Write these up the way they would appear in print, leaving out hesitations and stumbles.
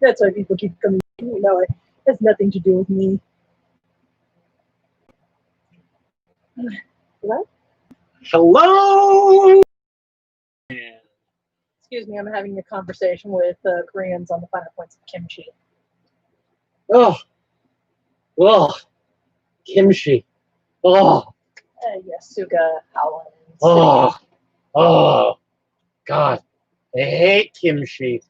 That's why people keep coming to me. No, it has nothing to do with me. Hello? Hello! Excuse me, I'm having a conversation with Koreans on the finer points of kimchi. Oh, well, kimchi. Oh, Yes, Suga, Howland. oh, God. I hate kimchi.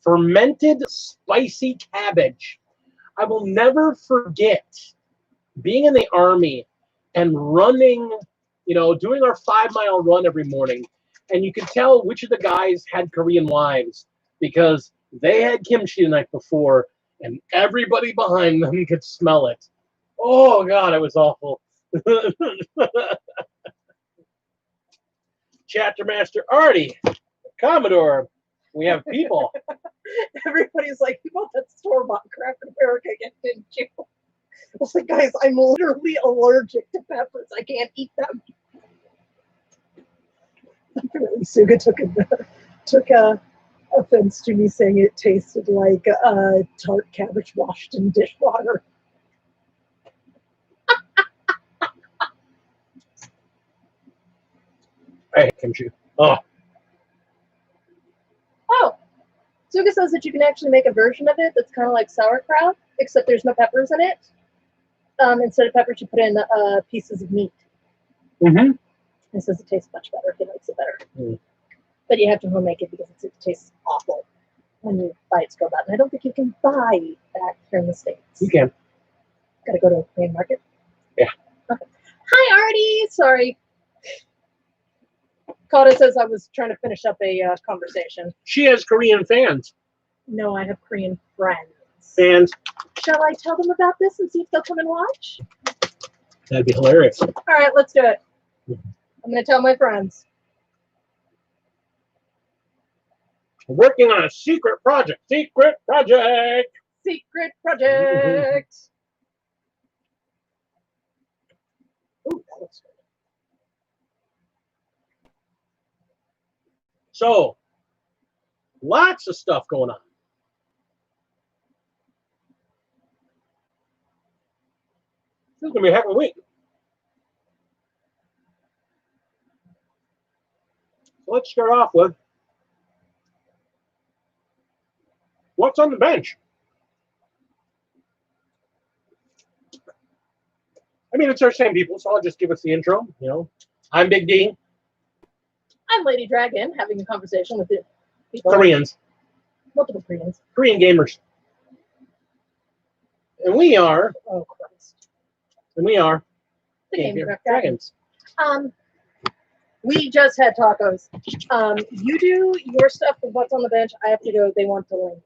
Fermented spicy cabbage. I will never forget being in the Army and running, doing our 5-mile run every morning. And you could tell which of the guys had Korean wives because they had kimchi the night before and everybody behind them could smell it. Oh, God, it was awful. Chapter Master Artie, Commodore, we have people. Everybody's like, you bought that store-bought crap in America again, didn't you? I was like, guys, I'm literally allergic to peppers. I can't eat them. Apparently, Suga took offense to me saying it tasted like tart cabbage washed in dishwater. I hate kimchi. Oh. Oh, Suga says that you can actually make a version of it that's kind of like sauerkraut, except there's no peppers in it. Instead of peppers, you put in pieces of meat. Mm-hmm. He says it tastes much better. He likes it better. Mm. But you have to homemake it because it tastes awful when you buy it store-bought. And I don't think you can buy that here in the States. You can. Got to go to a Korean market? Yeah. Okay. Hi, Artie. Sorry. Coda says I was trying to finish up a conversation. She has Korean fans. No, I have Korean friends. Fans. Shall I tell them about this and see if they'll come and watch? That'd be hilarious. All right, let's do it. I'm going to tell my friends. We're working on a secret project. Secret project. Secret project. Ooh, that looks good. So, lots of stuff going on. This is going to be a heck of a week. So let's start off with what's on the bench. I mean, it's our same people, so I'll just give us the intro. I'm Big D. I'm Lady Dragon, having a conversation with the people. Koreans. Multiple Koreans. Korean gamers. And we are. Oh, Christ. And we are. The Game Dragons. We just had tacos. You do your stuff with what's on the bench. I have to go. They want the link.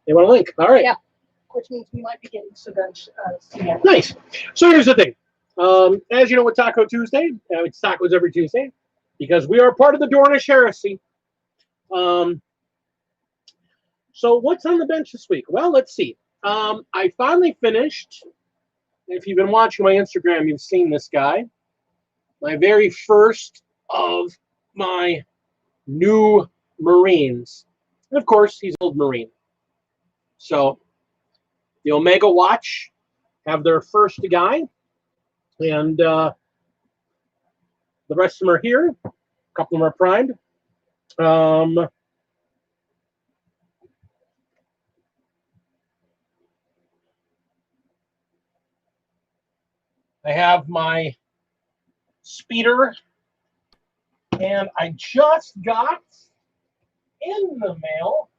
They want a link. All right. Yeah. Which means we might be getting some bench. Nice. So here's the thing. As you know, with Taco Tuesday, it's tacos every Tuesday because we are part of the Dornish heresy. So what's on the bench this week? Well, let's see. I finally finished. If you've been watching my Instagram, you've seen this guy. My very first of my new Marines. And of course, he's an old Marine. So the Omega Watch have their first guy. And the rest of them are here. A couple of them are primed. I have my speeder, and I just got in the mail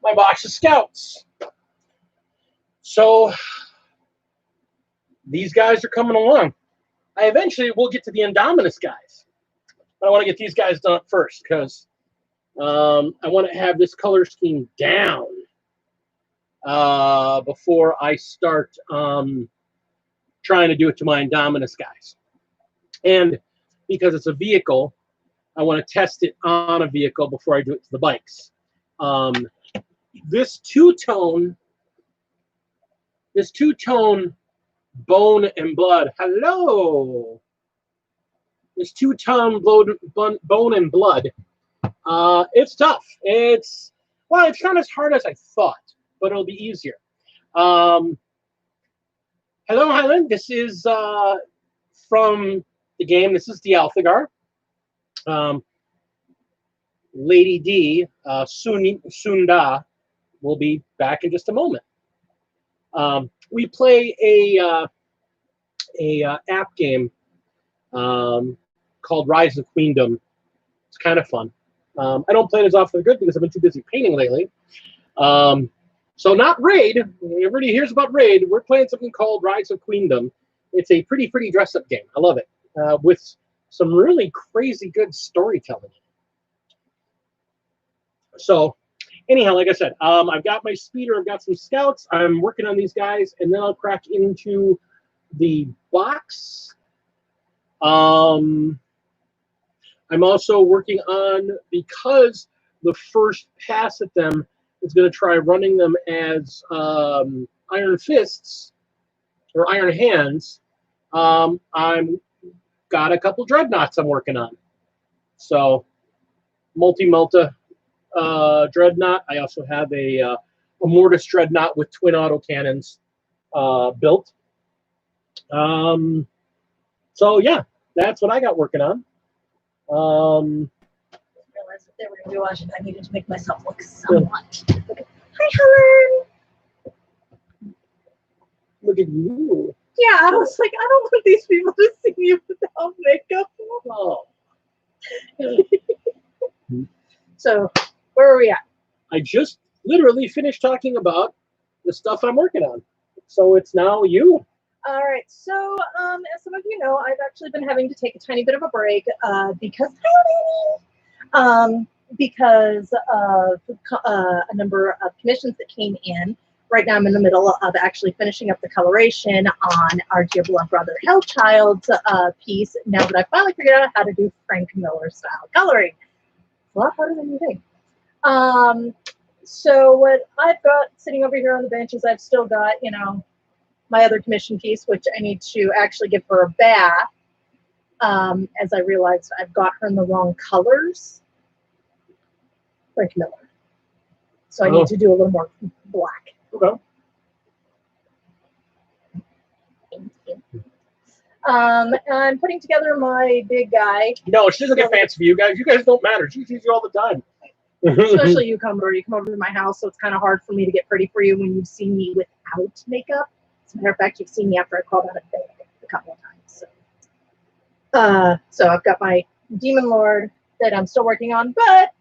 my box of Scouts. So these guys are coming along. I eventually will get to the Indominus guys, but I want to get these guys done first because I want to have this color scheme down before I start trying to do it to my Indominus guys. And because it's a vehicle, I want to test it on a vehicle before I do it to the bikes. This two-tone bone and blood. Hello. this two-ton bone and blood. It's tough. It's not as hard as I thought, but it'll be easier. Hello, Highland. This is from the game. This is the Alphagar. Lady D, Sunda, will be back in just a moment. We play a app game called Rise of Queendom. It's kind of fun. I don't play it as often as good because I've been too busy painting lately. So not Raid. Everybody hears about Raid. We're playing something called Rise of Queendom. It's a pretty dress-up game. I love it. With some really crazy good storytelling. So anyhow, like I said, I've got my speeder. I've got some scouts. I'm working on these guys, and then I'll crack into the box. I'm also working on, because the first pass at them is going to try running them as Iron Fists or Iron Hands. I'm got a couple dreadnoughts I'm working on. So multi-multa dreadnought. I also have a Mortis dreadnought with twin autocannons built. So yeah, that's what I got working on. I realized that they were going to be watching. I needed to make myself look somewhat. Okay. Hi, Helen. Look at you. Yeah, I was like, I don't want these people to see you without makeup. Oh. So, where are we at? I just literally finished talking about the stuff I'm working on. So it's now you. All right. So, as some of you know, I've actually been having to take a tiny bit of a break because of a number of commissions that came in. Right now, I'm in the middle of actually finishing up the coloration on our dear beloved brother Hellchild's piece. Now that I finally figured out how to do Frank Miller style coloring, it's a lot harder than you think. So what I've got sitting over here on the bench is I've still got, you know, my other commission piece, which I need to actually give her a bath, as I realized I've got her in the wrong colors. Frank Miller. So I need to do a little more black. Okay. I'm putting together my big guy. No, she doesn't get fancy for you guys. You guys don't matter. She sees you all the time. Especially you come over. You come over to my house, so it's kind of hard for me to get pretty for you when you've seen me without makeup. As a matter of fact, you've seen me after I crawled out of bed a couple of times. So I've got my Demon Lord that I'm still working on, but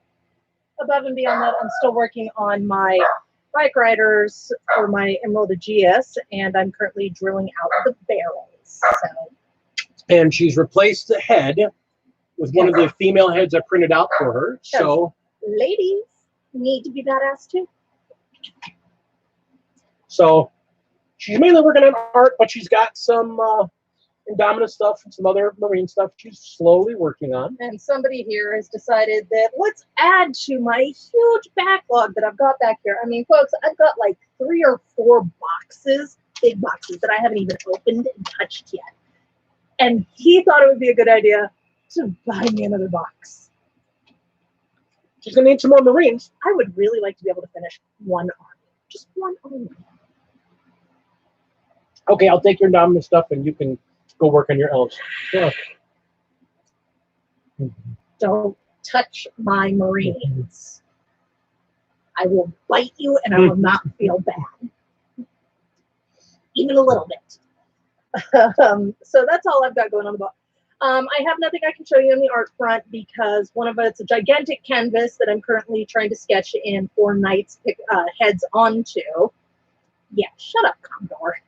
above and beyond that, I'm still working on my bike riders for my Emerald Aegeus, and I'm currently drilling out the barrels. So. And she's replaced the head with one of the female heads I printed out for her. So ladies need to be badass too. So she's mainly working on art, but she's got some Indominus stuff and some other marine stuff she's slowly working on. And somebody here has decided that let's add to my huge backlog that I've got back here. I mean, folks, I've got like 3 or 4 boxes, big boxes, that I haven't even opened and touched yet. And he thought it would be a good idea to buy me another box. She's going to need some more Marines. I would really like to be able to finish one army. Just one army. Okay, I'll take your Indominus stuff and you can go work on your elves. Yeah. Don't touch my Marines. I will bite you and I will not feel bad. Even a little bit. So that's all I've got going on the book. I have nothing I can show you on the art front because one of it's a gigantic canvas that I'm currently trying to sketch in 4 knights heads onto. Yeah, shut up, Commodore.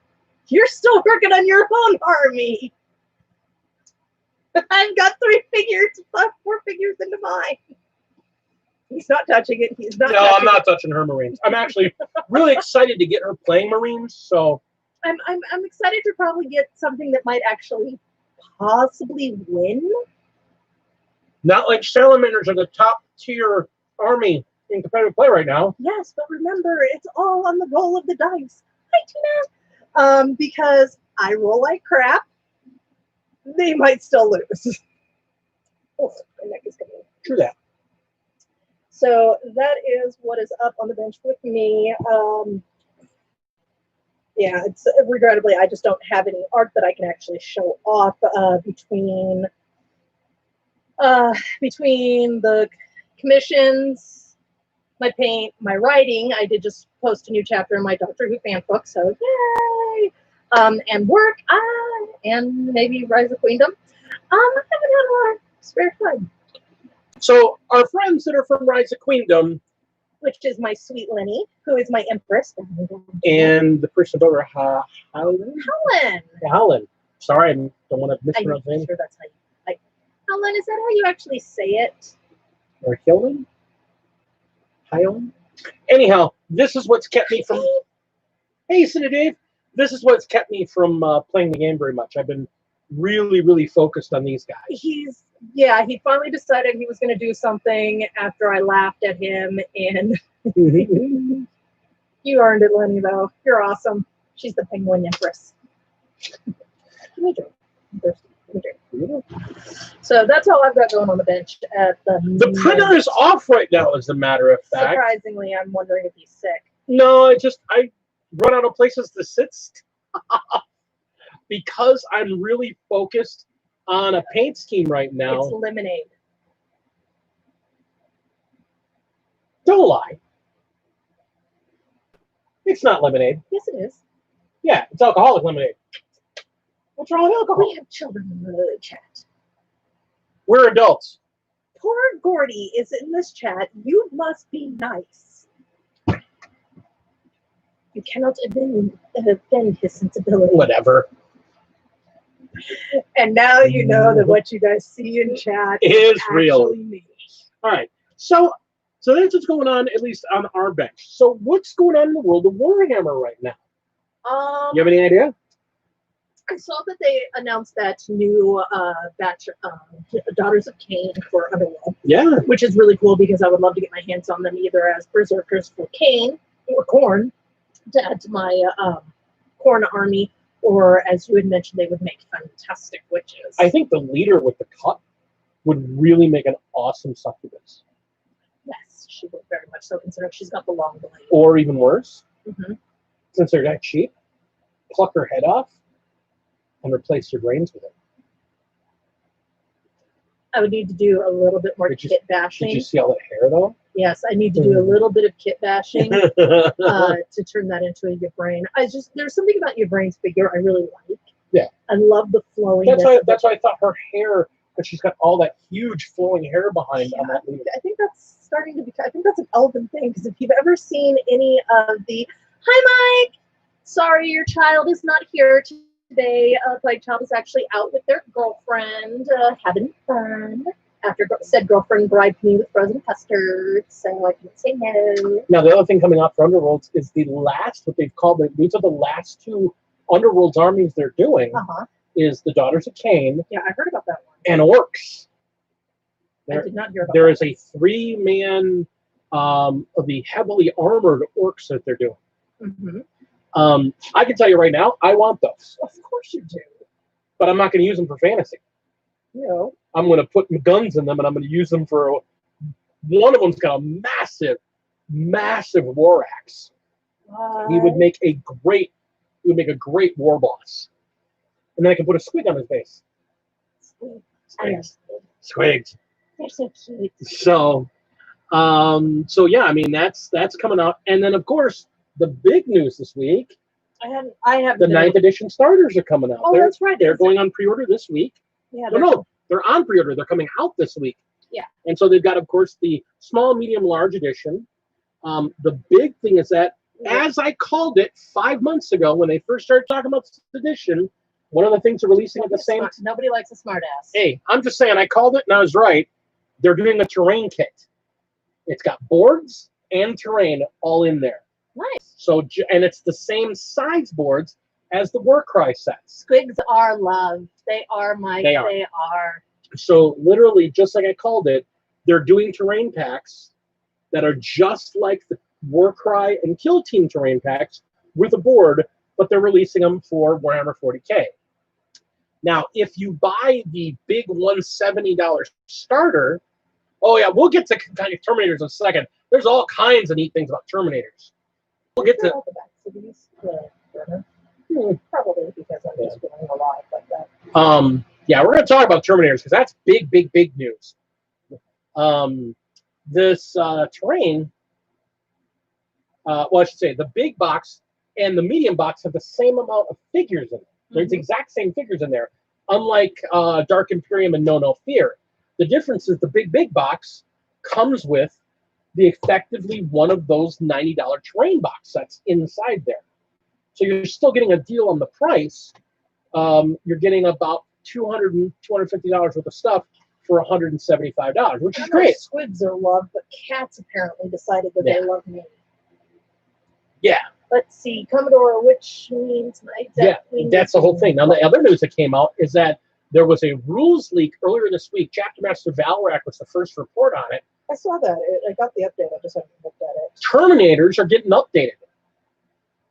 You're still working on your own army. I've got 3 figures, 4 figures into mine. He's not touching it. He's not. No, I'm not touching her Marines. I'm actually really excited to get her playing Marines. So I'm excited to probably get something that might actually possibly win. Not like Salamanders are the top tier army in competitive play right now. Yes, but remember, it's all on the roll of the dice. Hi, Tina. Because I roll like crap, they might still lose. True that. So that is what is up on the bench with me. Yeah, it's regrettably I just don't have any art that I can actually show off between the commissions, my paint, my writing. I did just post a new chapter in my Doctor Who fan book, so yay! And work, and maybe Rise of Queendom. I haven't had a lot of spare time. So our friends that are from Rise of Queendom, which is my sweet Lenny, who is my empress, and the person over Helen. Helen. Sorry, I don't want to mispronounce I'm sure that's how you. Helen, is that how you actually say it? Or Helen? Helen? Anyhow, this is what's kept me from. Hey, Cindy Dave. This is what's kept me from playing the game very much. I've been really, really focused on these guys. He finally decided he was going to do something after I laughed at him, and you earned it, Lenny, though. You're awesome. She's the penguin empress. So that's all I've got going on the bench at the printer is off right now, as a matter of fact. Surprisingly, I'm wondering if he's sick. No, I run out of places to sit because I'm really focused on a paint scheme right now. It's lemonade. Don't lie. It's not lemonade. Yes, it is. Yeah, it's alcoholic lemonade. What's wrong with alcohol? We have children in the chat. We're adults. Poor Gordy is in this chat. You must be nice. You cannot offend his sensibility. Whatever. And now you know that what you guys see in chat is real. Me. All right. So that's what's going on, at least on our bench. So what's going on in the world of Warhammer right now? You have any idea? I saw that they announced that new batch Daughters of Cain for Underworld. Yeah. Which is really cool because I would love to get my hands on them either as Berserkers for Cain or Khorne to add to my Khorne army, or as you had mentioned, they would make fantastic witches. I think the leader with the cut would really make an awesome succubus. Yes, she would very much so, considering she's got the long blade. Or even worse, mm-hmm. Since they're that cheap, pluck her head off and replace your brains with it. I would need to do a little bit more kit bashing. Did you see all that hair, though? Yes, I need to do a little bit of kit bashing to turn that into a your brain. There's something about your brain's figure I really like. Yeah. I love the flowing. That's why I thought her hair, because she's got all that huge flowing hair behind on that leader. I think that's starting to become, I think that's an elven thing, because if you've ever seen any of the, hi Mike, sorry your child is not here today. My child is actually out with their girlfriend, having fun. After said girlfriend bribed me with frozen custard, so I couldn't say no. Now, the other thing coming out for Underworlds is the last, what they've called it, these are the last two Underworlds armies they're doing, is the Daughters of Cain. Yeah, I heard about that one. And Orcs. I did not hear about There that. is a 3-man of the heavily armored Orcs that they're doing. Mm-hmm. I can tell you right now, I want those. Of course you do. But I'm not going to use them for fantasy. No. I'm going to put guns in them, and I'm going to use them for. One of them's got a massive war axe. He would make a great war boss. And then I can put a squig on his base. Squigs. They're so cute. So yeah, I mean that's coming out, and then of course the big news this week. I have the 9th edition starters are coming out. Oh, that's right. They're going on pre-order this week. Yeah. No, they're on pre-order. They're coming out this week. Yeah. And so they've got, of course, the small, medium, large edition. The big thing is that, as I called it 5 months ago when they first started talking about this edition, one of the things they're releasing at the same time. Nobody likes a smart ass. Hey, I'm just saying, I called it and I was right. They're doing a terrain kit. It's got boards and terrain all in there. Nice. So, and it's the same size boards as the Warcry sets. Squigs are loved. They are, Mike. They are. So literally, just like I called it, they're doing terrain packs that are just like the Warcry and Kill Team terrain packs with a board, but they're releasing them for Warhammer 40K. Now, if you buy the big $170 starter, Oh yeah, we'll get to Terminators in a second. There's all kinds of neat things about Terminators. We'll get to. The backs of these, probably because I'm just feeling alive like that. Yeah, we're going to talk about Terminators because that's big, big, big news. This terrain, well, I should say the big box and the medium box have the same amount of figures in it. There's exact same figures in there, unlike Dark Imperium and No Fear. The difference is the big box comes with effectively one of those $90 terrain box sets inside there. So you're still getting a deal on the price. You're getting about $200 $250 worth of stuff for $175, which is great. Squids are loved, but cats apparently decided that they love me. Yeah. Let's see, Commodore, which means that's the whole thing. Now, the other news that came out is that there was a rules leak earlier this week. Chapter Master Valrak was the first report on it. I saw that. I got the update. I just haven't looked at it. Terminators are getting updated,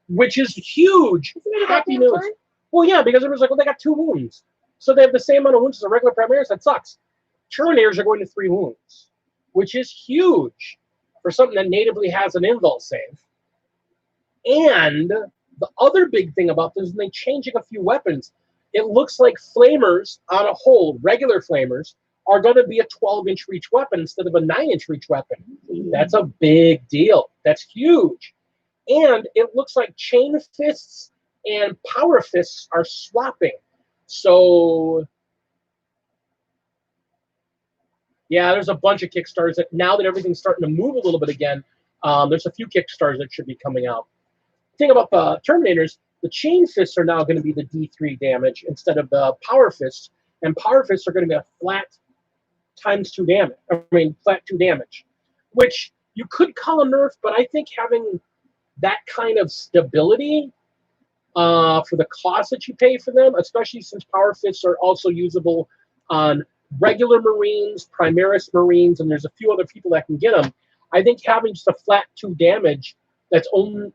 which is huge. Happy news. Time? Well, yeah, because it was like, well, they got 2 wounds. So they have the same amount of wounds as a regular Primaris. That sucks. Terminators are going to 3 wounds, which is huge for something that natively has an invul save. And the other big thing about this is they're changing a few weapons. It looks like flamers on a whole, regular flamers, are going to be a 12-inch reach weapon instead of a 9-inch reach weapon. That's a big deal. That's huge. And it looks like chain fists and power fists are swapping. So, yeah, there's a bunch of Kickstarters that now that everything's starting to move a little bit again, there's a few Kickstarters that should be coming out. The thing about the Terminators, the chain fists are now going to be the D3 damage instead of the power fists, and power fists are going to be a flat times 2 damage. Flat 2 damage, which you could call a nerf, but I think having that kind of stability for the cost that you pay for them, especially since power fists are also usable on regular Marines, Primaris Marines, and there's a few other people that can get them. I think having just a flat 2 damage that's only,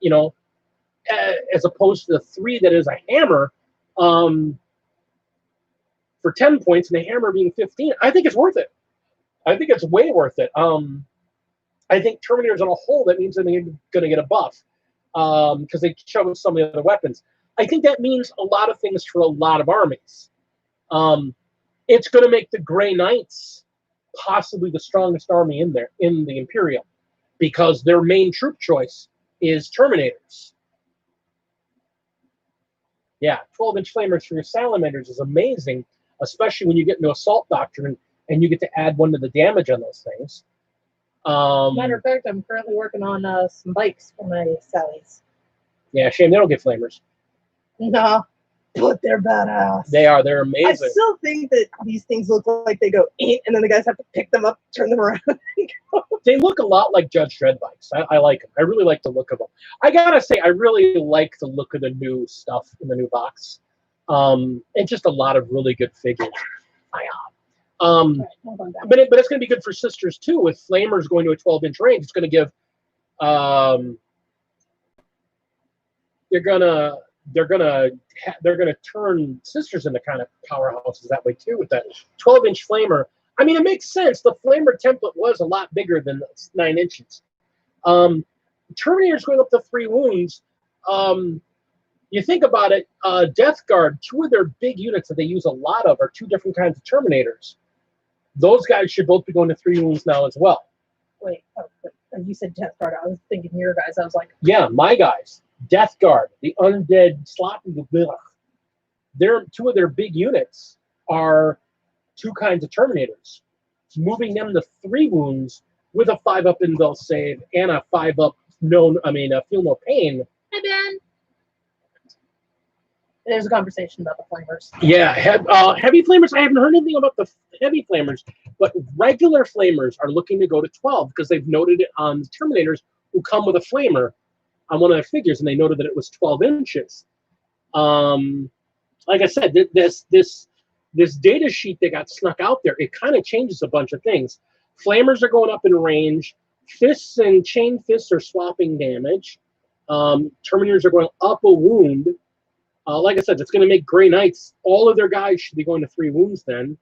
as opposed to the 3 that is a hammer for 10 points and a hammer being 15, I think it's worth it. I think it's way worth it. I think Terminators on a whole, that means that they're going to get a buff because they show some of the other weapons. I think that means a lot of things for a lot of armies. It's going to make the Grey Knights possibly the strongest army in there, in the Imperium, because their main troop choice is Terminators. Yeah, 12-inch flamers for your salamanders is amazing, especially when you get into Assault Doctrine and you get to add 1 to the damage on those things. Matter of fact, I'm currently working on some bikes for my Sallies. Yeah, shame they don't get flamers. No, but they're badass. They are. They're amazing. I still think that these things look like they go, and then the guys have to pick them up, turn them around. They look a lot like Judge Dredd bikes. I like them. I really like the look of them. I gotta say, I really like the look of the new stuff in the new box. And just a lot of really good figures. But it's going to be good for Sisters too. With Flamers going to a 12-inch range, it's going to give. They're gonna turn Sisters into kind of powerhouses that way too with that 12-inch flamer. I mean, it makes sense. The flamer template was a lot bigger than 9 inches. Terminator's going up to 3 wounds. You think about it, Death Guard, 2 of their big units that they use a lot of are 2 different kinds of Terminators. Those guys should both be going to 3 wounds now as well. Wait, you said Death Guard. I was thinking your guys. I was like, yeah, my guys. Death Guard, the undead sloppy. They're 2 of their big units are 2 kinds of Terminators. Moving them to 3 wounds with a 5-up invul save and a 5-up feel no pain. Hi Ben. There's a conversation about the flamers. Yeah, heavy flamers. I haven't heard anything about the heavy flamers, but regular flamers are looking to go to 12 because they've noted it on Terminators who come with a flamer on one of their figures, and they noted that it was 12 inches. Like I said, this data sheet that got snuck out there, it kind of changes a bunch of things. Flamers are going up in range. Fists and chain fists are swapping damage. Terminators are going up a wound. Like I said, it's going to make Grey Knights, all of their guys should be going to 3 wounds then.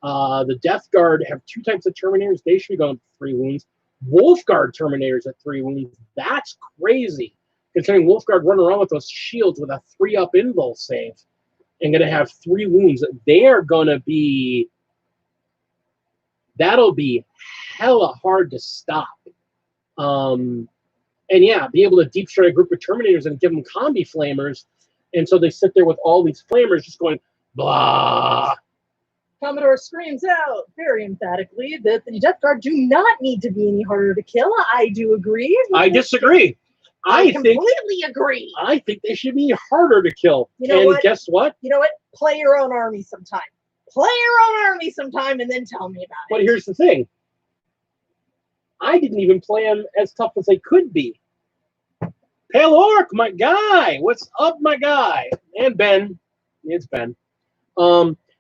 The Death Guard have 2 types of Terminators. They should be going for 3 wounds. Wolfguard Terminators at 3 wounds. That's crazy. Considering Wolfguard running around with those shields with a 3-up invul save and going to have 3 wounds. They are going to be... That'll be hella hard to stop. And yeah, be able to deep strike a group of Terminators and give them combi flamers. And so they sit there with all these flamers just going, blah. Commodore screams out very emphatically that the Death Guard do not need to be any harder to kill. I do agree. I disagree. I completely agree. I think they should be harder to kill. You know and what? Guess what? You know what? Play your own army sometime. Play your own army sometime and then tell me about it. But here's the thing. I didn't even play them as tough as they could be. Pale Orc, my guy. What's up, my guy? And Ben. It's Ben.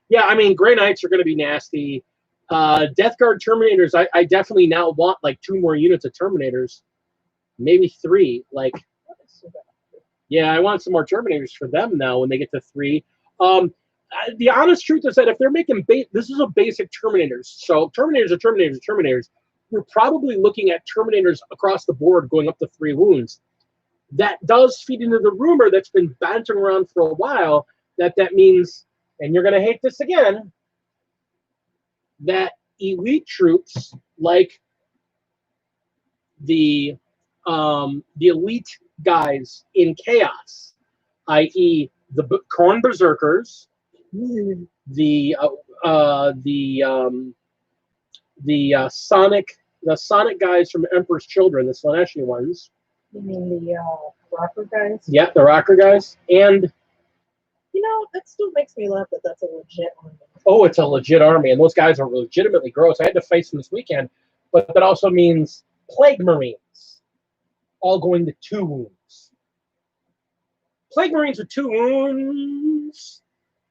Yeah, I mean, Grey Knights are going to be nasty. Death Guard Terminators, I definitely now want like 2 more units of Terminators. Maybe 3. Like, yeah, I want some more Terminators for them now when they get to 3. The honest truth is that if they're making this is a basic Terminators. So Terminators are Terminators are Terminators. We're probably looking at Terminators across the board going up to 3 wounds. That does feed into the rumor that's been bouncing around for a while that means, and you're going to hate this again, that elite troops like the elite guys in Chaos, i.e. the Khorne Berserkers, the Sonic guys from Emperor's Children, the Slaneshi ones. You mean the rocker guys? Yeah, the rocker guys. And you know, that still makes me laugh that that's a legit army. Oh, it's a legit army, and those guys are legitimately gross. I had to face them this weekend, but that also means Plague Marines, all going to 2 wounds. Plague Marines with 2 wounds.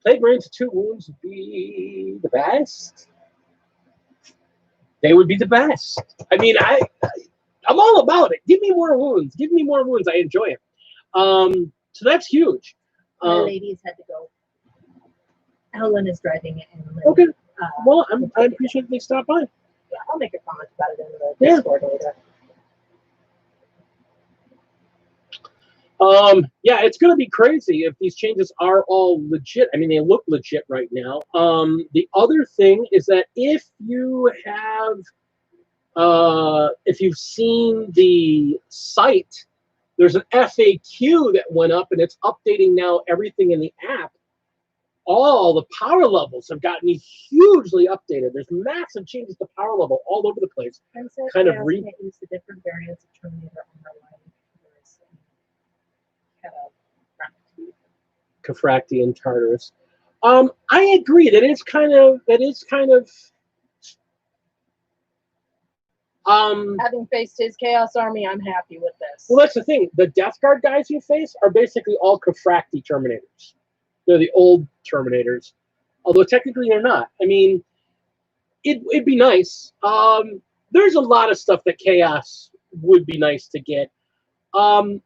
Plague Marines with 2 wounds would be the best. They would be the best. I mean, I'm all about it. Give me more wounds. Give me more wounds. I enjoy it. So that's huge. My ladies had to go. Helen is driving it. Okay. Well, I appreciate they stopped by. Yeah, I'll make a comment about it in the Discord later. Yeah, it's going to be crazy if these changes are all legit. I mean, they look legit right now. The other thing is that if you have, if you've seen the site, there's an FAQ that went up, and it's updating now everything in the app. All the power levels have gotten hugely updated. There's massive changes to power level all over the place. Kind of use the different variants of Terminator on their line. Kafrakti and Tartarus. I agree. That is kind of having faced his Chaos Army, I'm happy with this. Well, that's the thing. The Death Guard guys you face are basically all Kafrakti Terminators. They're the old Terminators, although technically they're not. I mean, it'd be nice. There's a lot of stuff that Chaos would be nice to get. I'll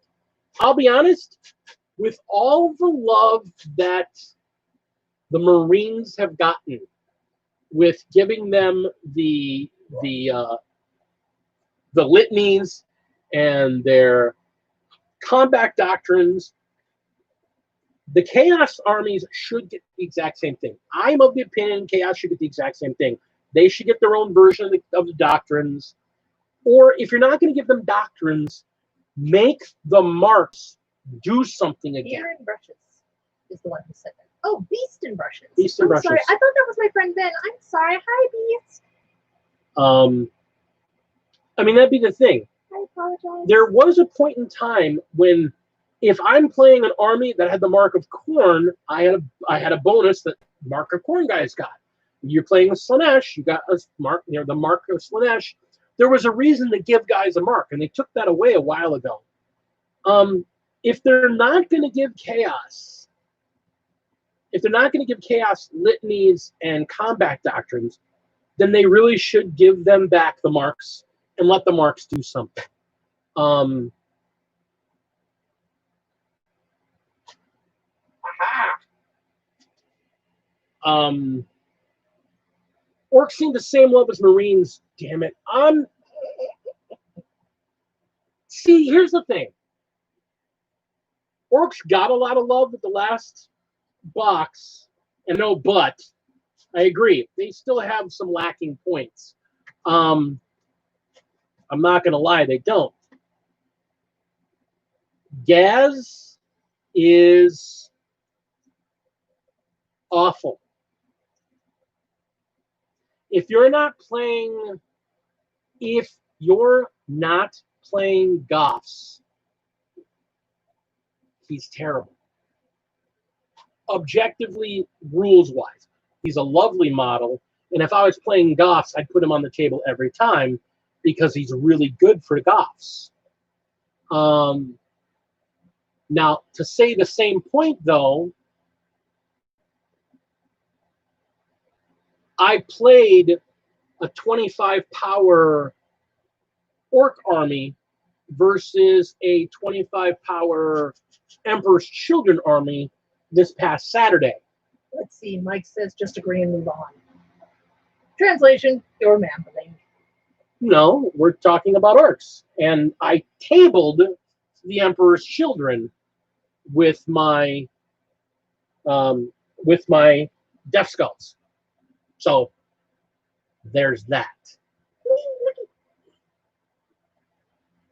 be honest, with all the love that the Marines have gotten with giving them the litanies and their combat doctrines, the Chaos armies should get the exact same thing. I'm of the opinion Chaos should get the exact same thing. They should get their own version of the doctrines. Or if you're not going to give them doctrines, make the marks do something again. Beer and Brushes is the one who said that. Oh, Beast and Brushes. Beast and Brushes. Sorry, I thought that was my friend Ben. I'm sorry. Hi, Beast. I mean, that'd be the thing. I apologize. There was a point in time when, if I'm playing an army that had the Mark of Khorne, I had a bonus that Mark of Khorne guys got. You're playing with Slanesh, you got a mark, the Mark of Slanesh. There was a reason to give guys a mark, and they took that away a while ago. If they're not going to give Chaos, litanies and combat doctrines, then they really should give them back the marks and let the marks do something. Orcs need the same love as Marines. Damn it. See, here's the thing. Orcs got a lot of love with the last box, and no, but I agree. They still have some lacking points. I'm not going to lie, they don't. Gaz is awful. If you're not playing Goths, he's terrible. Objectively, rules-wise, he's a lovely model. And if I was playing Goths, I'd put him on the table every time because he's really good for Goths. Now, to say the same point, though, I played a 25 power Orc army versus a 25 power Emperor's Children army this past Saturday. Let's see. Mike says just agree and move on. Translation, you're mambling. No, we're talking about Orcs. And I tabled the Emperor's Children with my Death Skulls. So there's that.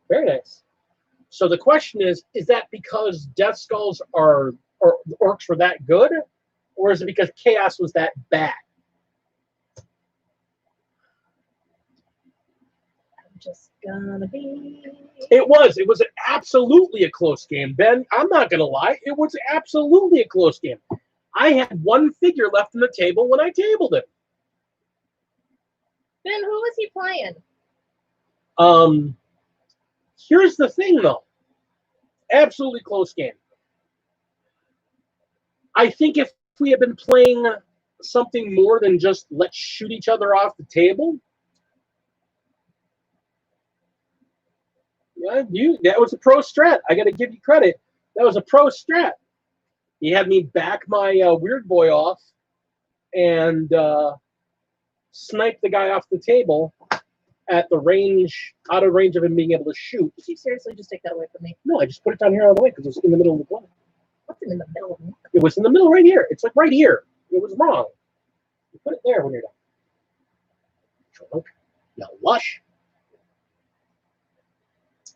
Very nice. So the question is that because Death Skulls or Orcs were that good, or is it because Chaos was that bad? I'm just gonna be... It was absolutely a close game, Ben. I'm not gonna lie. It was absolutely a close game. I had one figure left on the table when I tabled it. Ben, who was he playing? Here's the thing, though. Absolutely close game. I think if we had been playing something more than just let's shoot each other off the table, yeah, that was a pro strat. I got to give you credit. That was a pro strat. You had me back my weird boy off and snipe the guy off the table at the range, out of range of him being able to shoot. Did you seriously just take that away from me? No, I just put it down here all the way because it was in the middle of the play. What's in the middle of me? It was in the middle right here. It's like right here. It was wrong. You put it there when you're done. Drunk. You lush.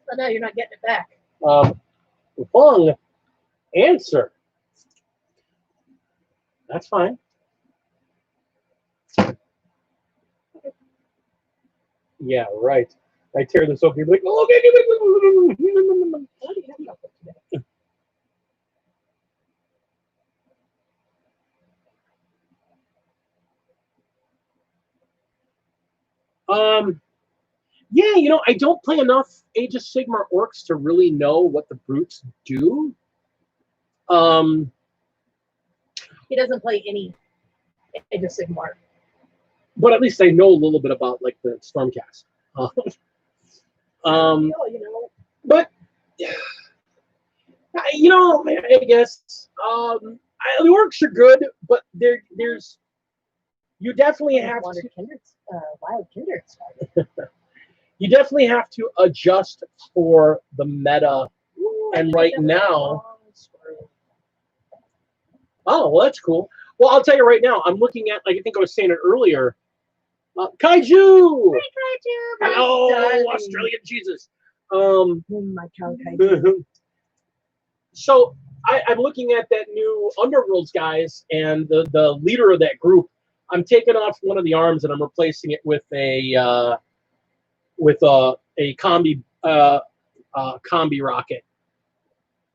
But now you're not getting it back. Wrong answer. That's fine. Yeah, right. I tear this open. You're like, oh, okay. Why do you have chocolate today? Yeah, I don't play enough Age of Sigmar Orcs to really know what the brutes do. He doesn't play any Age of Sigmar. But at least I know a little bit about like the Stormcast. But I guess the Orcs are good, but there's you definitely have to. Wild Kindred. You definitely have to adjust for the meta. Ooh, and right now, oh, well, that's cool. Well, I'll tell you right now, I'm looking at, like I think I was saying it earlier, Kaiju! Hi, Kaiju! Hello, darling. Australian Jesus. My cow Kaiju. So I'm looking at that new Underworlds guys, and the leader of that group. I'm taking off one of the arms and I'm replacing it with a combi combi rocket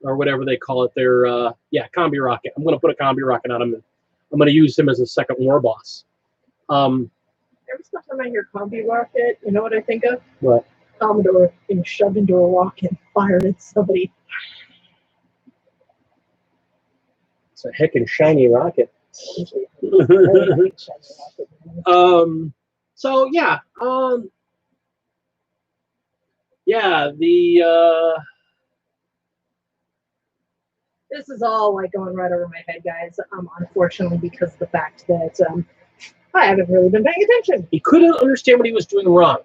or whatever they call it. Their combi rocket. I'm going to put a combi rocket on him. And I'm going to use him as a second war boss. Every time I hear combi rocket, you know what I think of? What? Commodore being shoved into a rock and fired at somebody. It's a heckin' shiny rocket. So yeah. This is all like going right over my head, guys. Unfortunately, because of the fact that I haven't really been paying attention. He couldn't understand what he was doing wrong.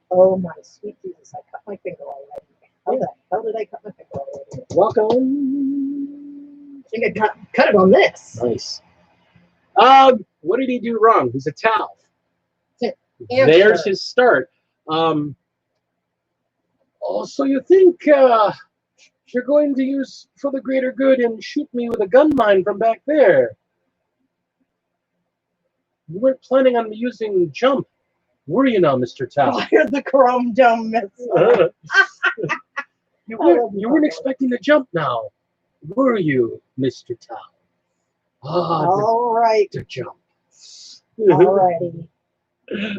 Oh my sweet Jesus! I cut my finger already. How the hell did I cut my finger already? Welcome. I think I cut it on this. Nice. What did he do wrong? He's a towel. There's his start. Oh, so you think you're going to use for the greater good and shoot me with a gun mine from back there? You weren't planning on using jump, were you now, Mr. Tao? Fire the chrome dome missile. You weren't expecting to jump now, were you, Mr. Tao? All right. To jump. Alrighty.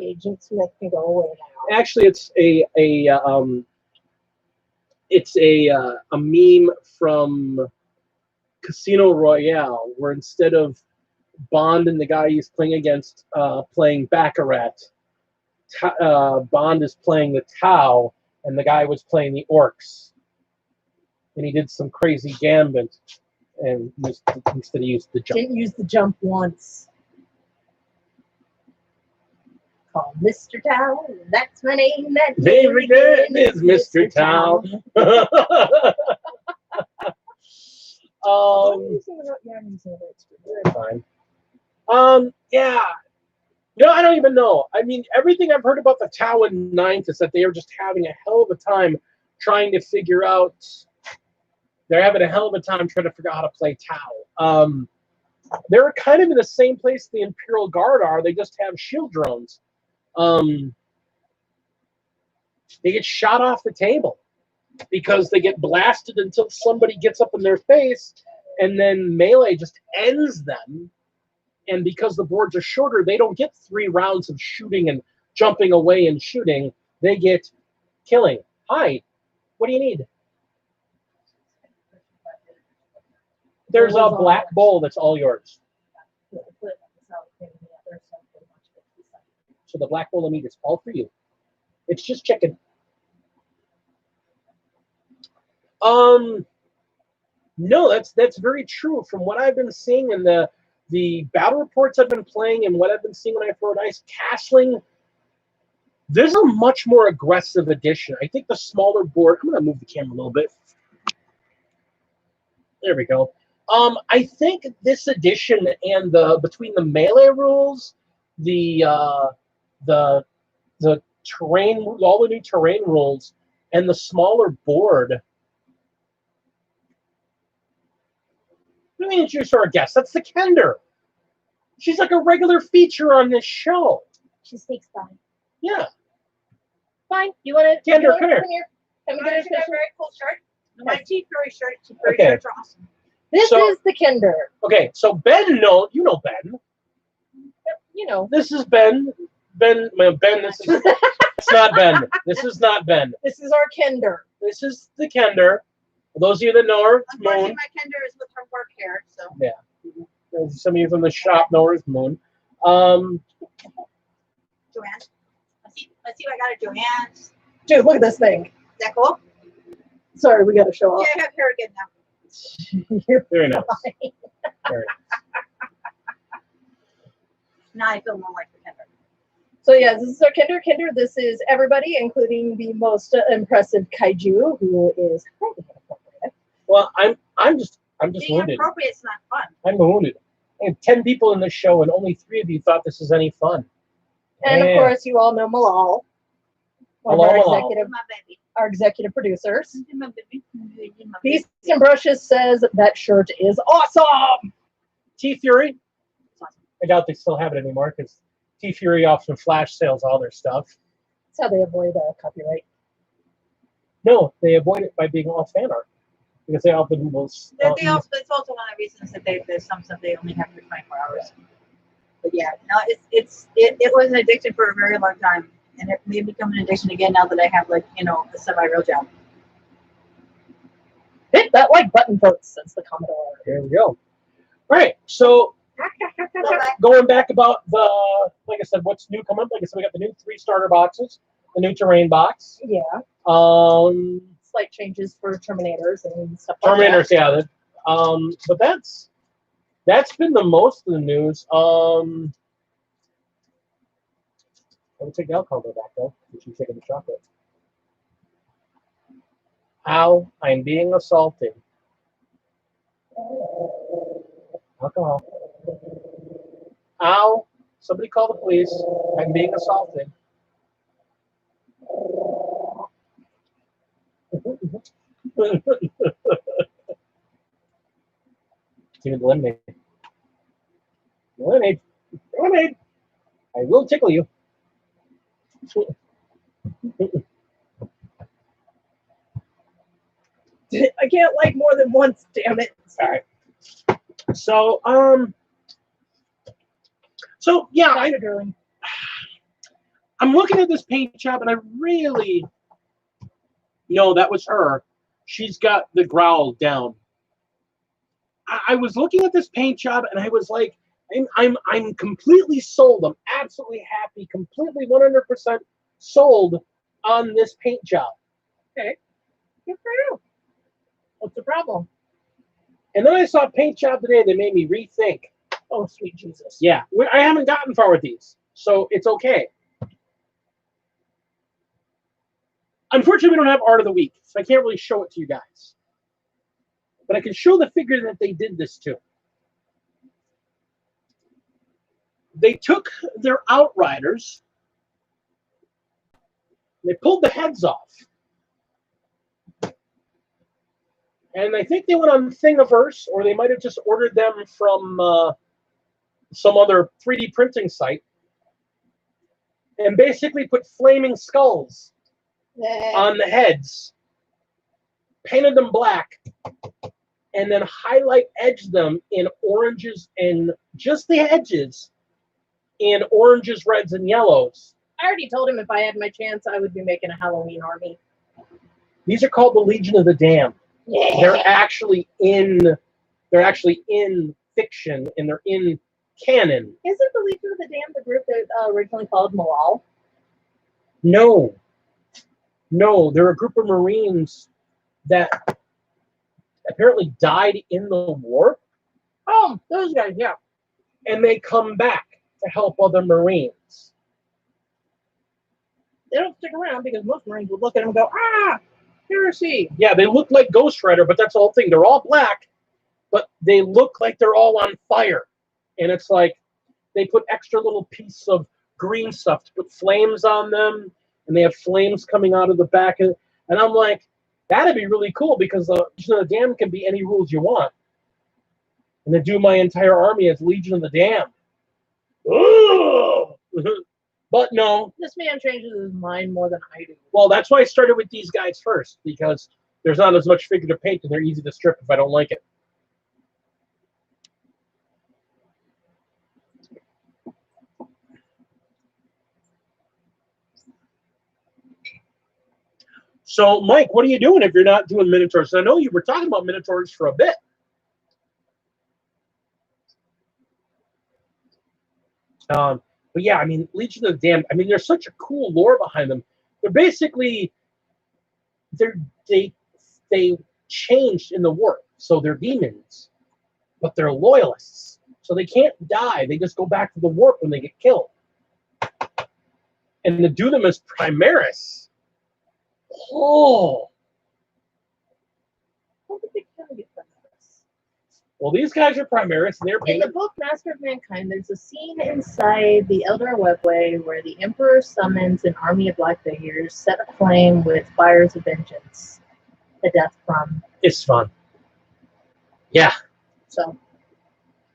Agent Smith can go away now. Actually, it's a meme from Casino Royale, where instead of Bond and the guy he's playing against playing Baccarat, Bond is playing the Tau, and the guy was playing the Orcs. And he did some crazy gambit, and instead he used the jump. Didn't use the jump once. Call Mr. Tao, that's my name. That name again is Mr. Tao. I'm using it. Fine. Yeah. No, I don't even know. I mean, everything I've heard about the Tau in Ninth is that they are just having a hell of a time trying to figure out. They're having a hell of a time trying to figure out how to play Tau. They're kind of in the same place the Imperial Guard are. They just have shield drones. They get shot off the table because they get blasted until somebody gets up in their face, and then melee just ends them. And because the boards are shorter, they don't get 3 rounds of shooting and jumping away and shooting. They get killing. Hi, what do you need? There's a black bowl that's all yours. So the black bowl of meat is all for you. It's just chicken. No, that's very true. From what I've been seeing in the battle reports I've been playing and what I've been seeing when I throw dice, castling, there's a much more aggressive edition. I think the smaller board, I'm going to move the camera a little bit. There we go. I think this edition and between the melee rules, the terrain, all the new terrain rules, and the smaller board. Let me introduce our guest. That's the Kender. She's like a regular feature on this show. She sneaks by. Yeah. Fine. You want to? Kender, come here. Come I get a very cool shirt. My Chief Fury shirt. Chief Fury Okay. shirts are awesome. This is the Kender. Okay, so Ben, you know Ben. You know. This is Ben. Ben, this is. It's not Ben. This is not Ben. This is our Kender. This is the Kender. For those of you that know her, Unfortunately, Moon. my Kender is with her work hair, so. Yeah. Some of you from the shop know her as Moon. Joanne. Let's see what I got at Joanne's. Dude, look at this thing. Is that cool? Sorry, we got to show off. Yeah, I have hair again now. You're Very nice. fine. Very nice. Now I feel more like the Kender. So yeah, this is our Kender. Kender, this is everybody, including the most impressive kaiju, who is highly inappropriate. Well, I'm just Being wounded. inappropriate is not fun. I'm wounded. I have 10 people in this show, and only 3 of you thought this is any fun. And Yeah. of course, you all know Malal, one Hello, of our Malal. executive, My baby. our executive producers. My baby. My Beasts and Brushes says that shirt is awesome. T Fury. I doubt they still have it anymore because T Fury often flash sales all their stuff. That's how they avoid copyright. No, they avoid it by being all fan art because they often will. It's also one of the reasons that there's some stuff they only have for 24 hours. But yeah, no, it was an addiction for a very long time, and it may become an addiction again now that I have a semi-real job. Hit that like button, folks, since the Commodore. There we go. All right, so going back about like I said, what's new coming up? Like I said, we got the new 3 starter boxes, the new terrain box. Yeah. Slight changes for Terminators and stuff like Terminators, that. yeah. But that's been the most of the news. I would take the alcohol back though, if she's taking the chocolate. Ow, I'm being assaulted. Alcohol. Ow, somebody call the police. I'm being assaulted. Give me the lemonade. Lemonade. Lemonade. I will tickle you. I can't like more than once, damn it. All right. So, yeah, I'm looking at this paint job, and I really, no, that was her. She's got the growl down. I was looking at this paint job, and I was like, I'm completely sold. I'm absolutely happy, completely 100% sold on this paint job. Okay, good for you. What's the problem? And then I saw a paint job today that made me rethink. Oh, sweet Jesus. Yeah, I haven't gotten far with these, so it's okay. Unfortunately, we don't have art of the week, so I can't really show it to you guys. But I can show the figure that they did this to. They took their Outriders, they pulled the heads off. And I think they went on Thingiverse, or they might have just ordered them from some other 3D printing site, and basically put flaming skulls on the heads, painted them black, and then highlight edged them in oranges and just the edges in oranges, reds, and yellows. I already told him if I had my chance, I would be making a Halloween army. These are called the Legion of the Damned. Yeah. They're actually in fiction, and they're in canon. Isn't the Legion of the Damned the group that originally followed Malal? No, they're a group of Marines that apparently died in the war. Oh, those guys, yeah. And they come back to help other Marines. They don't stick around because most Marines would look at them and go, ah, heresy. Yeah, they look like Ghost Rider, but that's the whole thing. They're all black, but they look like they're all on fire. And it's like they put extra little piece of green stuff to put flames on them, and they have flames coming out of the back. And I'm like, that'd be really cool, because the Legion of the Damned can be any rules you want. And to do my entire army as Legion of the Damned. But no. This man changes his mind more than I do. Well, that's why I started with these guys first, because there's not as much figure to paint, and they're easy to strip if I don't like it. So, Mike, what are you doing if you're not doing Minotaurs? I know you were talking about Minotaurs for a bit. But yeah, I mean, Legion of the Damned, I mean, there's such a cool lore behind them. They're basically, they changed in the war. So they're demons, but they're loyalists. So they can't die. They just go back to the warp when they get killed. And to do them as Primaris, oh. How did they kind of get Primaris? Well, these guys are Primaris, and they're In the book Master of Mankind, there's a scene inside the Eldar Webway where the Emperor summons an army of black figures set aflame with fires of vengeance. The death from. It's fun. Yeah. So.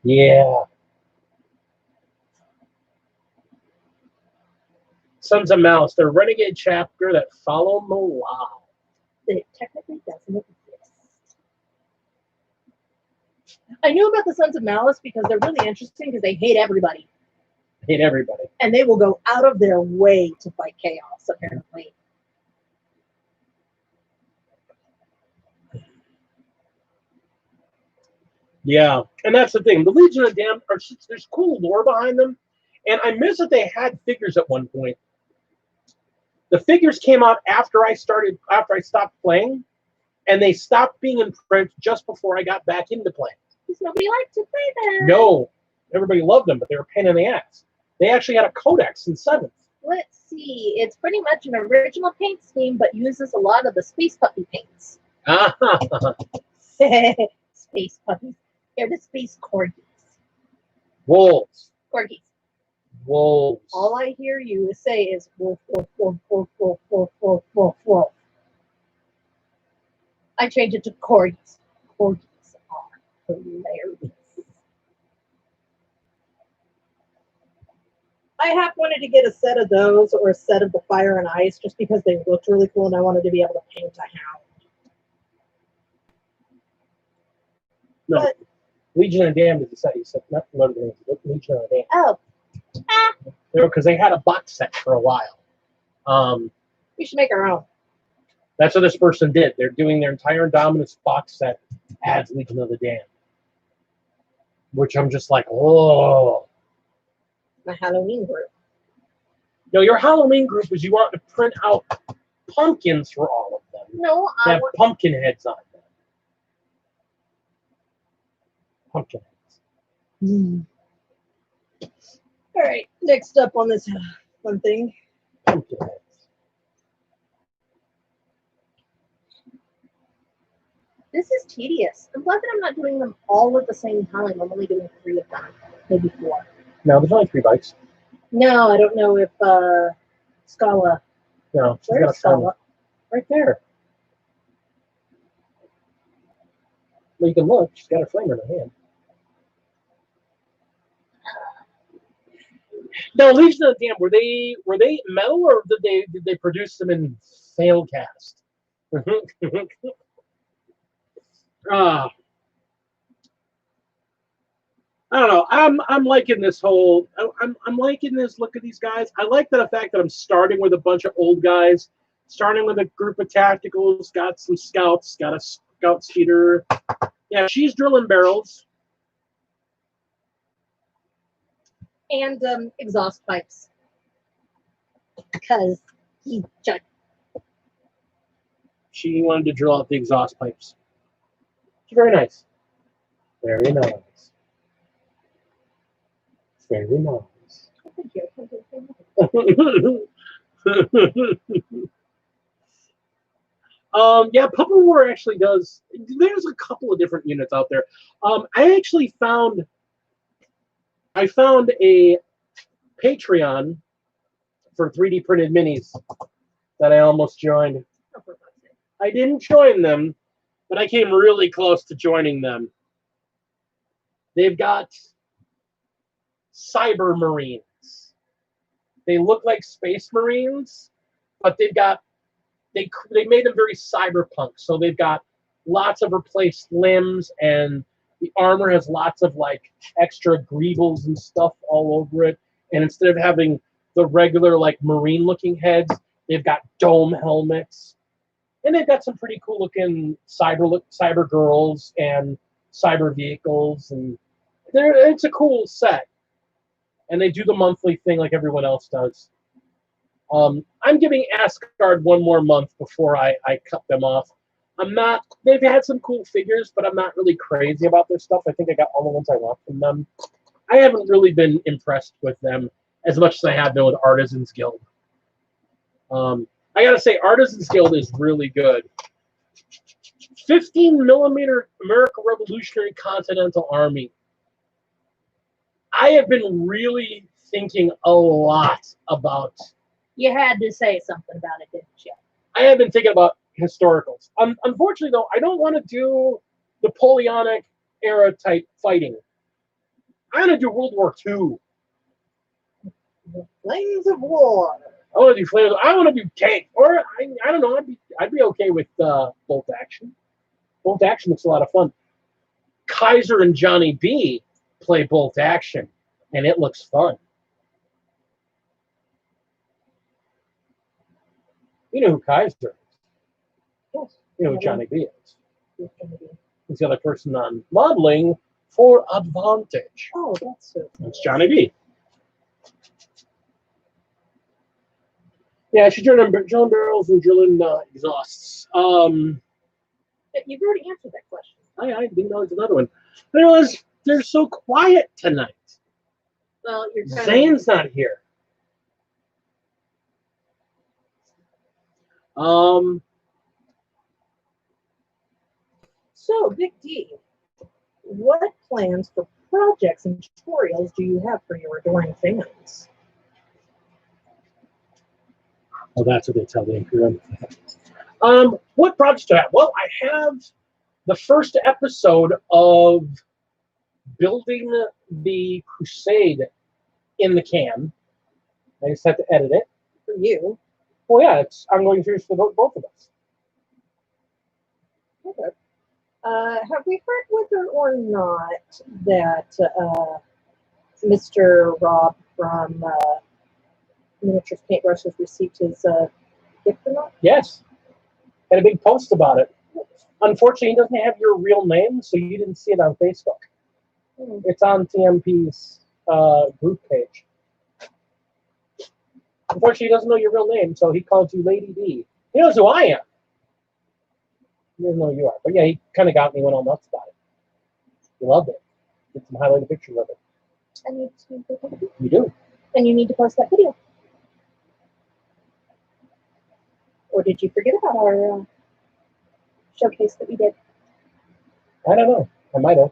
Yeah. Sons of Malice, they're renegade chapter that follow Malal. It technically doesn't exist. I knew about the Sons of Malice because they're really interesting because they hate everybody. Hate everybody. And they will go out of their way to fight chaos, apparently. Yeah, and that's the thing. The Legion of Damned, there's cool lore behind them. And I miss that they had figures at one point. The figures came out after I stopped playing, and they stopped being in print just before I got back into playing. Because nobody liked to play them. No, everybody loved them, but they were a pain in the ass. They actually had a codex in 7th. Let's see. It's pretty much an original paint scheme, but uses a lot of the Space Puppy paints. Space puppies. They're the space corgis. Wolves. Corgis. Wolves. All I hear you say is wolf, wolf, wolf, wolf, wolf, wolf, wolf, wolf, wolf. I change it to corgis. Corgis are hilarious. I have wanted to get a set of those or a set of the Fire and Ice just because they looked really cool and I wanted to be able to paint a hound. No. But, Legion of Damned is the set you said, not Legion of Damned. oh. Because they had a box set for a while. We should make our own. That's what this person did. They're doing their entire Indominus box set as Legion of the Damned. Which I'm just like, oh. My Halloween group. No, your Halloween group is you want to print out pumpkins for all of them. No, They I have want pumpkin heads on them. Pumpkin heads. All right, next up on this fun thing. Pumpkin heads. This is tedious. I'm glad that I'm not doing them all at the same time. I'm only doing 3 of them, maybe 4. No, there's only 3 bites. No, I don't know if Scala. No, she's got a Where's phone. Scala? Right there. Well, you can look. She's got her flamer in her hand. Now, Legion of the Damned, were they metal or did they produce them in fail cast? I don't know. I'm liking this whole. I'm liking this. Look at these guys. I like the fact that I'm starting with a bunch of old guys, starting with a group of tacticals. Got some scouts. Got a scout speeder. Yeah, she's drilling barrels. And exhaust pipes. Because he's giant. She wanted to drill out the exhaust pipes. It's very nice. Very nice. Very nice. Thank you. Yeah, Puppet War actually does. There's a couple of different units out there. I actually found a Patreon for 3D printed minis that I almost joined. I didn't join them, but I came really close to joining them. They've got Cyber Marines. They look like Space Marines, but they made them very cyberpunk. So they've got lots of replaced limbs, and the armor has lots of like extra greebles and stuff all over it. And instead of having the regular like marine looking heads, they've got dome helmets. And they've got some pretty cool looking cyber girls and cyber vehicles, and it's a cool set. And they do the monthly thing like everyone else does. I'm giving Asgard one more month before I cut them off. They've had some cool figures, but I'm not really crazy about their stuff. I think I got all the ones I want from them. I haven't really been impressed with them as much as I have been with Artisans Guild. I gotta say, Artisans Guild is really good. 15mm American Revolutionary Continental Army. I have been really thinking a lot about. You had to say something about it, didn't you? I have been thinking about historicals. Unfortunately, though, I don't want to do Napoleonic era type fighting. I want to do World War II. Flames of War. I want to do flames. I want to do tank, or I don't know. I'd be okay with bolt action. Bolt action looks a lot of fun. Kaiser and Johnny B play bolt action, and it looks fun. You know who Kaiser is. Yes. You know who Johnny B is. He's the other person on modeling for Advantage. Oh, that's so cool. It's Johnny B. Yeah, she's drilling barrels and drilling exhausts. You've already answered that question. I didn't know there's another one. They're so quiet tonight. Well, you're kind Zane's not here. So, Big D, what plans for projects and tutorials do you have for your adoring fans? Well, that's what they tell me. What projects do I have? Well, I have the first episode of building the Crusade in the can. I just have to edit it. For you? Well, yeah, it's ongoing series for both of us. Okay. Have we heard whether or not that Mr. Rob from Miniatures Paintbrush has received his gift or not? Yes. Had a big post about it. Unfortunately, he doesn't have your real name, so you didn't see it on Facebook. It's on TMP's group page. Unfortunately, he doesn't know your real name, so he called you Lady D. He knows who I am. He doesn't know who you are. But yeah, he kind of got me, went all nuts about it. He loved it. Did some highlighted pictures of it. I need to take a video. You do. And you need to post that video. Or did you forget about our showcase that we did? I don't know. I might have.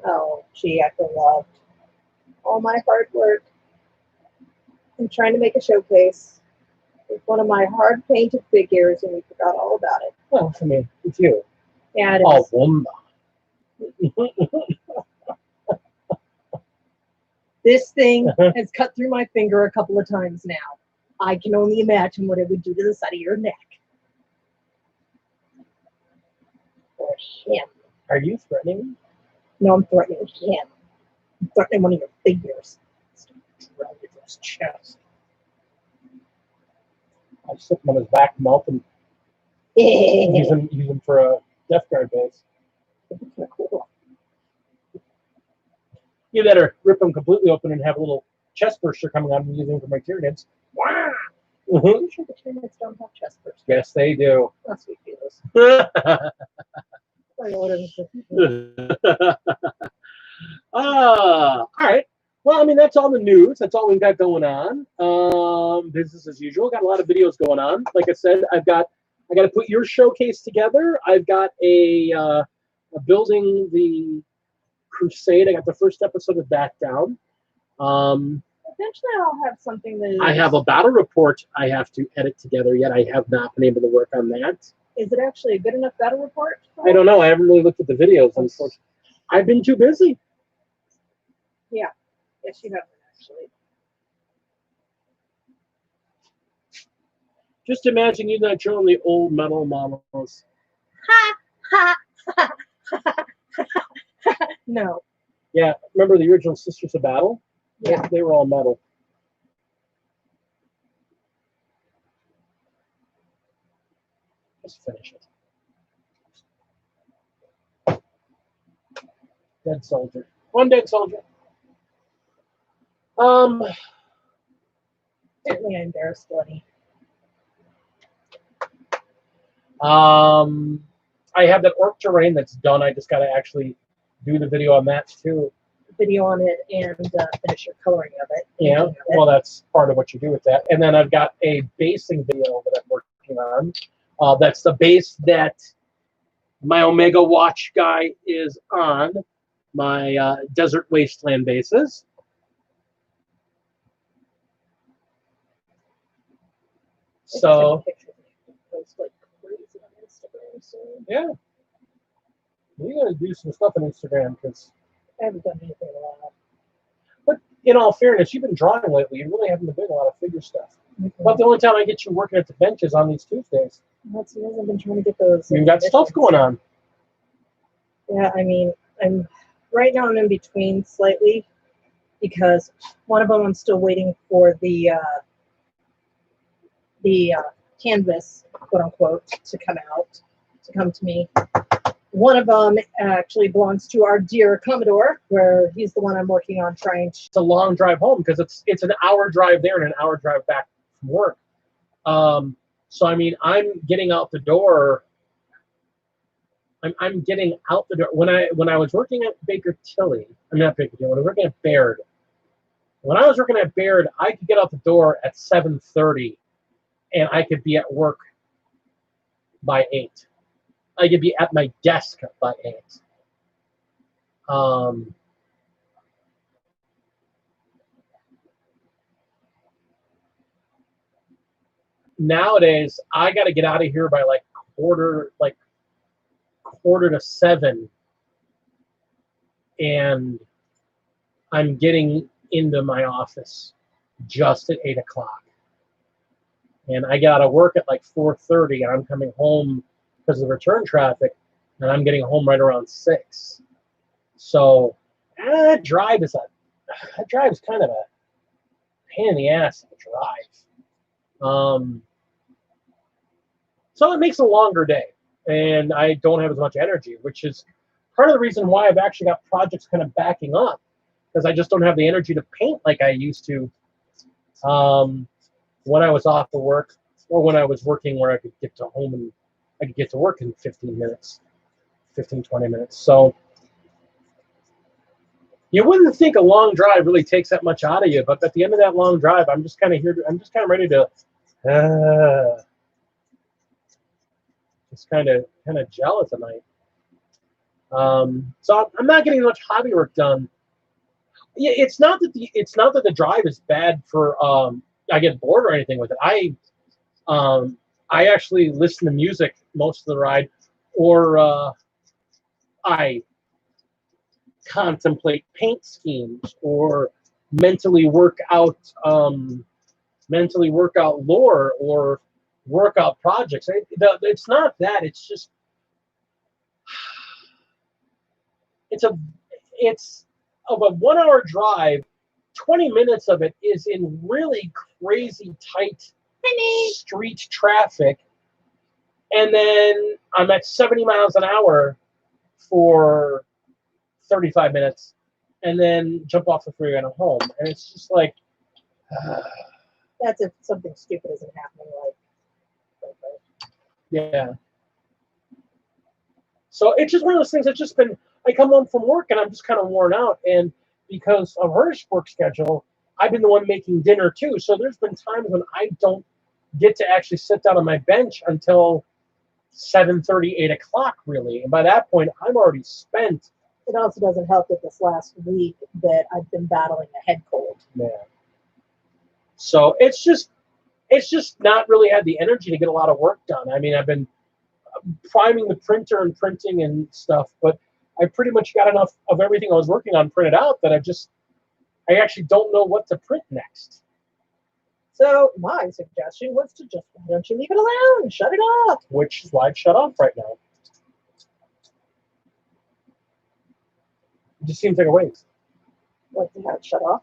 Oh, gee, I feel loved. All my hard work in trying to make a showcase with one of my hard painted figures, and we forgot all about it. Well, I mean, it's you. Yeah, it Oh, is. Wumba. This thing has cut through my finger a couple of times now. I can only imagine what it would do to the side of your neck. Or him. Are you threatening me? No, I'm threatening him. I'm threatening one of your figures. Around his chest. I'll slip him on his back, mouth, and use him for a Death Guard base. Cool. You better rip him completely open and have a little chest burster coming out and use him for my Tyranids. Wow! I'm sure the Terminators don't have chest bursts. Yes, they do. That's sweet feelings. I know what it is. All right. Well, I mean, that's all the news. That's all we've got going on. Business as usual. Got a lot of videos going on. Like I said, I got to put your showcase together. I've got a building the Crusade. I got the first episode of that down. Eventually, I'll have something that is... I have a battle report I have to edit together yet. I have not been able to work on that. Is it actually a good enough battle report? I don't know. I haven't really looked at the videos, unfortunately. I've been too busy. Yeah. Yes, you have actually. Just imagine you that you're on the old metal models. No. Yeah, remember the original Sisters of Battle? Yeah. They were all metal. Just finish it. Dead soldier. One dead soldier. Certainly I embarrassed Lenny. I have that orc terrain that's done. I just got to actually do the video on that too. Video on it and finish your coloring of it. Yeah, of it. well, that's part of what you do with that. And then I've got a basing video that I'm working on. That's the base that my Omega Watch guy is on, my Desert Wasteland bases. So, Post like crazy on Instagram soon. yeah. We got to do some stuff on Instagram because, I haven't done anything in a while. but in all fairness, you've been drawing lately. You really haven't been doing a lot of figure stuff. But the only time I get you working at the bench is on these Tuesdays. That's because I've been trying to get those. You've got stuff going on. Yeah, I mean, right now I'm in between slightly because one of them I'm still waiting for the canvas, quote unquote, to come to me. One of them actually belongs to our dear Commodore, where he's the one I'm working on trying to. It's a long drive home because it's an hour drive there and an hour drive back from work. So I mean, I'm getting out the door. I'm getting out the door. When I was working at Baker Tilly, I'm not Baker Tilly. When I was working at Baird. When I was working at Baird, I could get out the door at 7:30, and I could be at work by 8. I could be at my desk by 8. Nowadays, I got to get out of here by like quarter to 7, and I'm getting into my office just at 8 o'clock. And I got to work at like 4:30, and I'm coming home because of the return traffic, and I'm getting home right around 6. So that drive is kind of a pain in the ass of a drive. So it makes a longer day, and I don't have as much energy, which is part of the reason why I've actually got projects kind of backing up, because I just don't have the energy to paint like I used to when I was off of work, or when I was working where I could get to home and I could get to work in 15 minutes, 20 minutes. So you wouldn't think a long drive really takes that much out of you, but at the end of that long drive, I'm just kind of ready to just kind of gel at the night. So I'm not getting much hobby work done. Yeah, it's not that the drive is bad for I get bored or anything with it. I actually listen to music most of the ride, or I contemplate paint schemes, or mentally work out lore, or work out projects. It's not that. It's just it's of a 1 hour drive. 20 minutes of it is in really crazy tight street traffic, and then I'm at 70 miles an hour for 35 minutes, and then jump off the freeway and I'm home. And it's just like That's if something stupid isn't happening. Yeah. So it's just one of those things that's just been, I come home from work and I'm just kind of worn out. And because of her work schedule, I've been the one making dinner too. So there's been times when I don't get to actually sit down on my bench until 7:30, 8 o'clock, really. And by that point, I'm already spent. It also doesn't help that this last week that I've been battling a head cold. Yeah. So it's just not really had the energy to get a lot of work done. I mean, I've been priming the printer and printing and stuff, but I pretty much got enough of everything I was working on printed out that I actually don't know what to print next. So my suggestion was to just, why don't you leave it alone? Shut it off. Which is why I've shut off right now. It just seems like a waste. What, to have it shut off?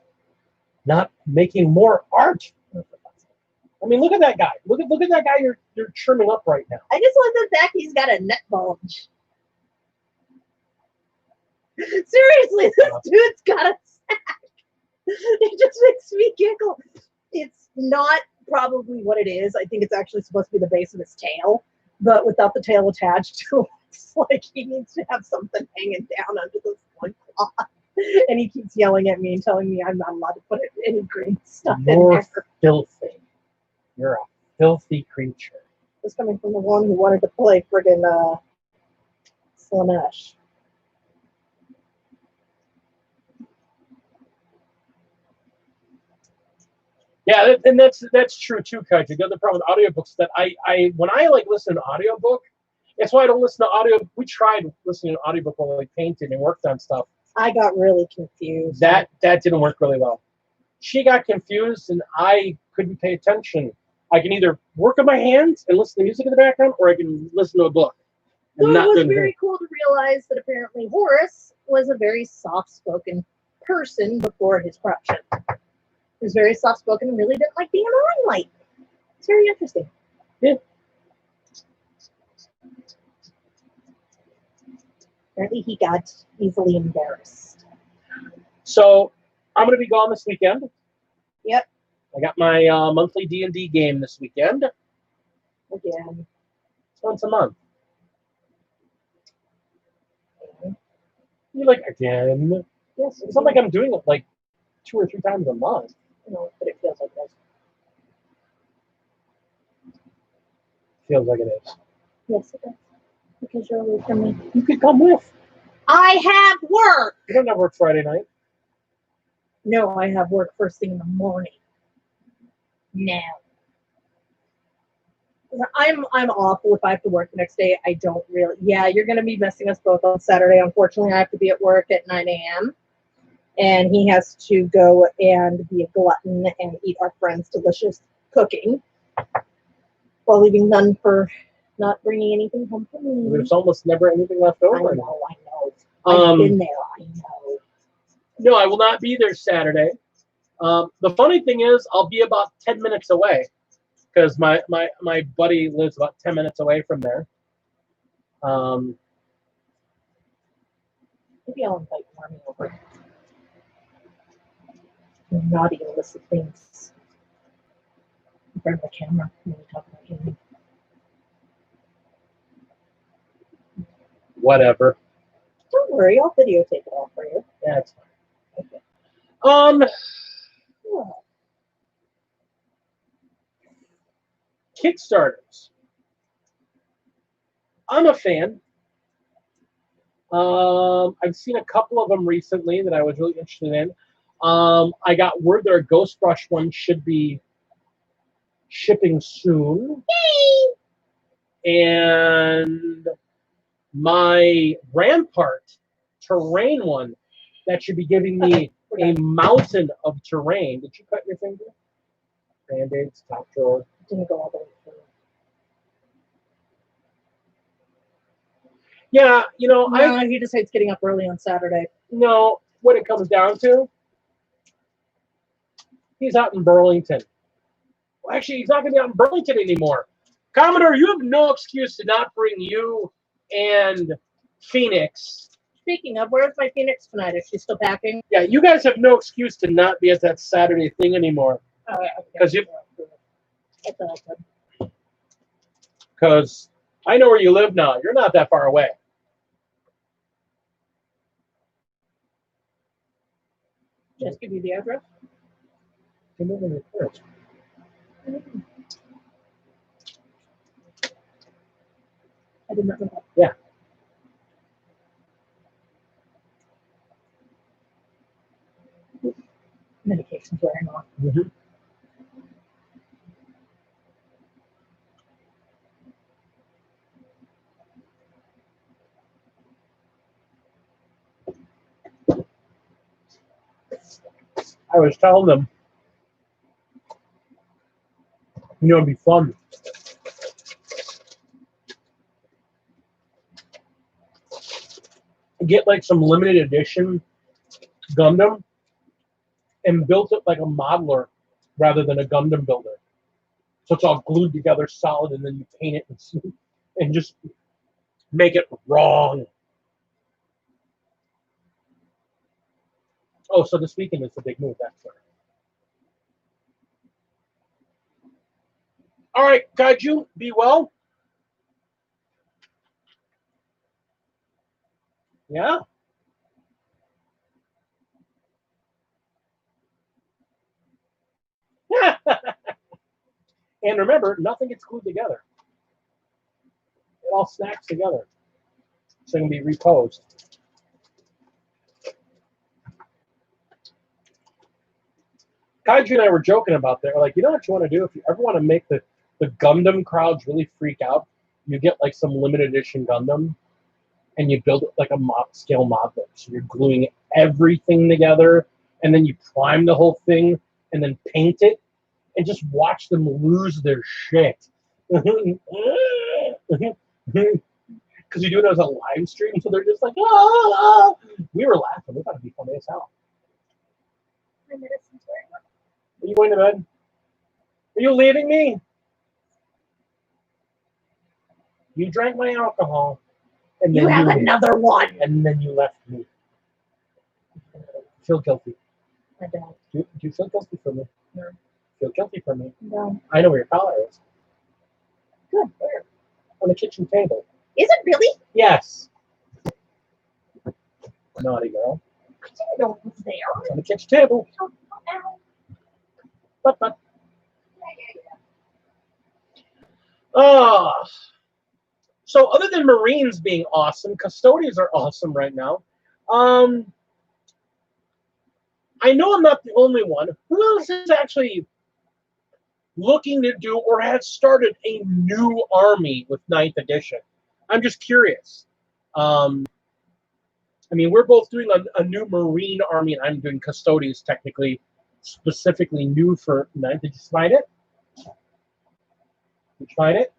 Not making more art. I mean, look at that guy. Look at that guy you're trimming up right now. I just love the fact he's got a nut bulge. Seriously, this dude's got a sack. It just makes me giggle. It's not probably what it is. I think it's actually supposed to be the base of his tail, but without the tail attached to it, it's like he needs to have something hanging down under this one cloth. And he keeps yelling at me and telling me I'm not allowed to put any green stuff in there. Filthy. You're a filthy creature. It's coming from the one who wanted to play friggin' Slanesh. Yeah, and that's true too, Kaiju. The other problem with audiobooks is that I when I like listen to an audiobook, that's why I don't listen to audio. We tried listening to an audiobook while we painted and worked on stuff. I got really confused. That didn't work really well. She got confused and I couldn't pay attention. I can either work on my hands and listen to music in the background, or I can listen to a book. So it was very cool to realize that apparently Horace was a very soft-spoken person before his corruption. He was very soft-spoken and really didn't like being in the limelight. It's very interesting. Yeah. Apparently he got easily embarrassed. So I'm going to be gone this weekend. Yep. I got my monthly D&D game this weekend. Again. It's once a month. You're like, again? Yes. It's not like I'm doing it like 2 or 3 times a month. No, but it feels like it is. Feels like it is. Yes, it does. Because you're away from me. You could come with. I have work. You don't have work Friday night. No, I have work first thing in the morning. No. I'm awful if I have to work the next day. I don't really. Yeah, you're going to be missing us both on Saturday. Unfortunately, I have to be at work at 9 a.m. And he has to go and be a glutton and eat our friends' delicious cooking while leaving none for not bringing anything home for me. There's almost never anything left I over. know. I've been there. I know. No, I will not be there Saturday. The funny thing is, I'll be about 10 minutes away because my buddy lives about 10 minutes away from there. Maybe I'll invite Marmy over. Naughty illicit things. Grab the camera when we talk about gaming. Whatever. Don't worry, I'll videotape it all for you. Yeah, it's fine. Okay. Kickstarters. I'm a fan. I've seen a couple of them recently that I was really interested in. I got word their Ghost Brush one should be shipping soon. Yay! And my Rampart terrain one that should be giving me a mountain of terrain. Did you cut your finger? Band-Aids, top drawer. Didn't go all the way through. Yeah, you know, No, he just hates getting up early on Saturday. No, what it comes down to, he's out in Burlington. Well, actually, he's not going to be out in Burlington anymore. Commodore, you have no excuse to not bring you and Phoenix. Speaking of, where's my Phoenix tonight? Is she still packing? Yeah, you guys have no excuse to not be at that Saturday thing anymore. Because I know where you live now. You're not that far away. Just give you the address. You live in your parents. I did not know that. Yeah. Medication's wearing off. Mm-hmm. I was telling them, you know, it'd be fun. Get like some limited edition Gundam and build it like a modeler rather than a Gundam builder. So it's all glued together solid, and then you paint it and just make it wrong. Oh, so this weekend is the big move. That's right. All right, Kaiju, be well. Yeah. And remember, nothing gets glued together. It all snaps together. So it can be reposed. Kaiju and I were joking about that. We're like, you know what you want to do? If you ever want to make the Gundam crowds really freak out, you get like some limited edition Gundam and you build it like a scale modeler. So you're gluing everything together and then you prime the whole thing and then paint it and just watch them lose their shit. Because you do it as a live stream, so they're just like, ah. We were laughing. We thought it'd be funny as hell. My medicine's wearing off. Are you going to bed? Are you leaving me? You drank my alcohol. And then You have another one. And then you left me. Feel guilty. I don't. Do you feel guilty for me? No. Feel guilty for me? No. I know where your collar is. Good. Where? On the kitchen table. Is it really? Yes. Naughty girl. I didn't know it was there. It's on the kitchen table. Oh, ow. Oh. So other than Marines being awesome, Custodians are awesome right now. I know I'm not the only one. Who else is actually looking to do or has started a new army with 9th edition? I'm just curious. I mean, we're both doing a new Marine army, and I'm doing Custodians technically, specifically new for 9th. Did you find it? Did you find it?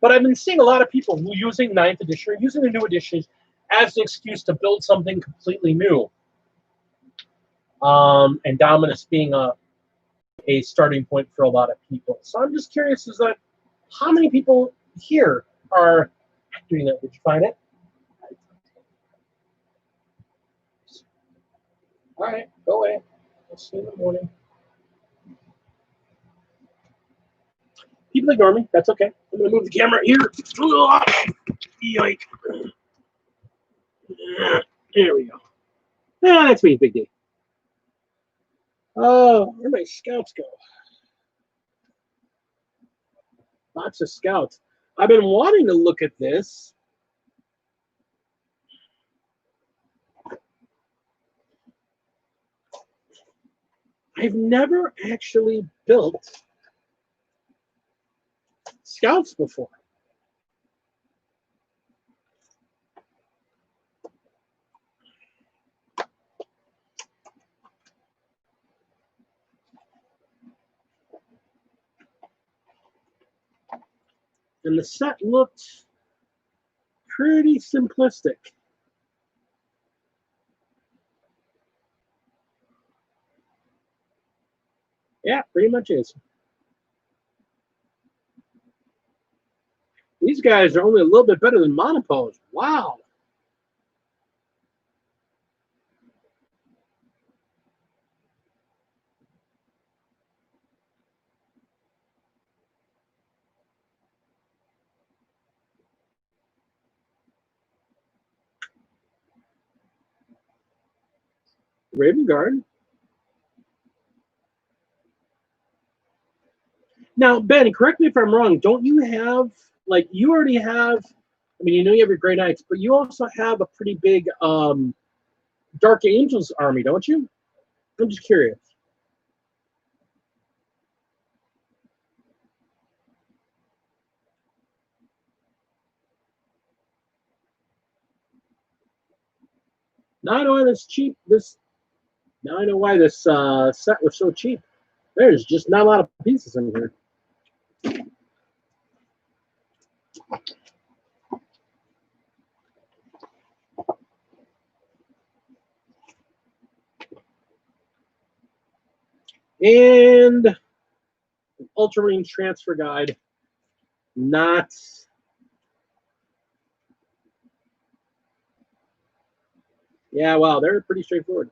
But I've been seeing a lot of people who are using 9th edition or using the new editions as an excuse to build something completely new. And Dominus being a starting point for a lot of people. So I'm just curious, is that how many people here are doing that? Did you find it? All right, go away. We'll see you in the morning. People ignore me. That's okay. I'm going to move the camera here. Yoink. There we go. Ah, that's me, Big D. Oh, where my scouts go? Lots of scouts. I've been wanting to look at this. I've never actually built scouts before. And the set looked pretty simplistic. Yeah, pretty much is. These guys are only a little bit better than Monopose. Wow. Raven Guard. Now, Ben, correct me if I'm wrong. Don't you have, like, you already have, I mean, you know you have your Grey Knights, but you also have a pretty big Dark Angels army, don't you? I'm just curious. Now I know why this cheap. Now I know why this set was so cheap. There's just not a lot of pieces in here. And Ultra Marine Transfer Guide. Not. Yeah, wow, they're pretty straightforward.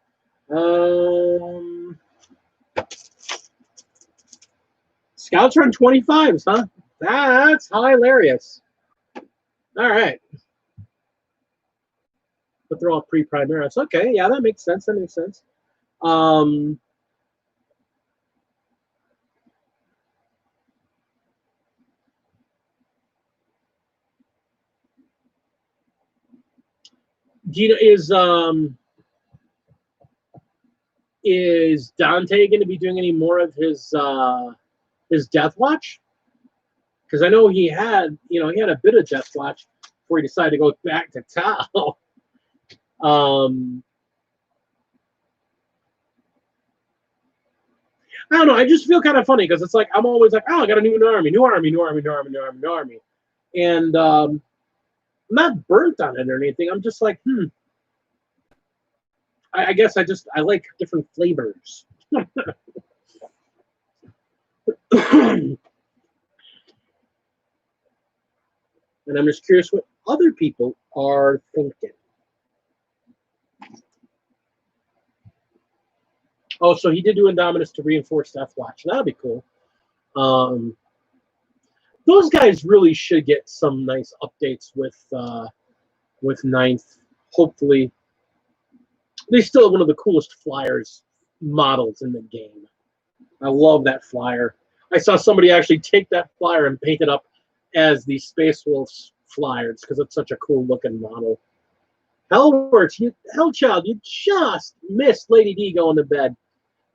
Scouts run 25s, huh? That's hilarious. All right. But they're all pre-Primaris. Okay, yeah, that makes sense. That makes sense. Do you know, is Dante going to be doing any more of his Death Watch? Because I know he had a bit of Death Watch before he decided to go back to Tau. I don't know. I just feel kind of funny because it's like I'm always like, oh, I got a new army, and I'm not burnt on it or anything. I'm just like, I guess I like different flavors. And I'm just curious what other people are thinking. Oh, so he did do Indominus to reinforce Death Watch. That'd be cool. Those guys really should get some nice updates with 9th. Hopefully, they still have one of the coolest flyers models in the game. I love that flyer. I saw somebody actually take that flyer and paint it up as the Space Wolves flyers because it's such a cool looking model. Hellchild, you just missed Lady D going to bed.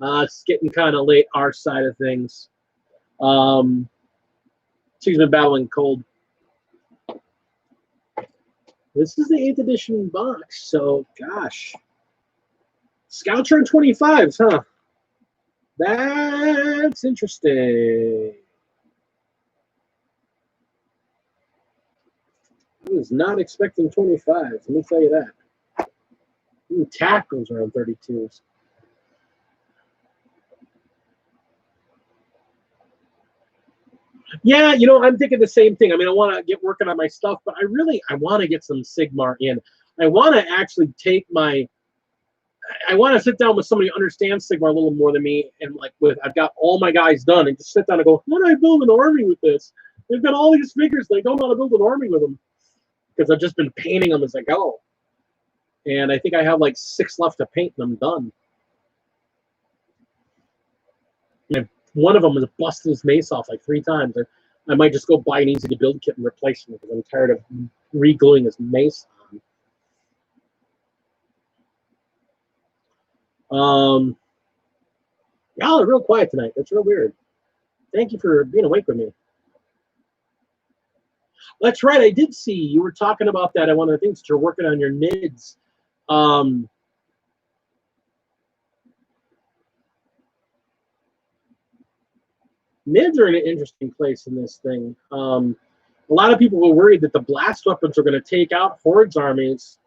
It's getting kind of late our side of things. She's been battling cold. This is the 8th edition box, so gosh. Scout turn 25s, huh? That's interesting. I was not expecting 25s, let me tell you that. Ooh, tackles are on 32s. Yeah, you know, I'm thinking the same thing. I mean, I want to get working on my stuff, but I want to get some Sigmar in. I want to actually take my, I want to sit down with somebody who understands Sigmar a little more than me, and like I've got all my guys done, and just sit down and go, how do I build an army with this? They've got all these figures, they don't know how to build an army with them because I've just been painting them as I go. And I think I have like 6 left to paint, and I'm done. And one of them has busted his mace off like 3 times. I might just go buy an easy-to-build kit and replace him because I'm tired of re-gluing his mace on. Y'all are real quiet tonight. That's real weird. Thank you for being awake with me. That's right. I did see you were talking about that at one of the things that you're working on your NIDS. NIDS are in an interesting place in this thing. A lot of people were worried that the blast weapons are going to take out Horde's armies.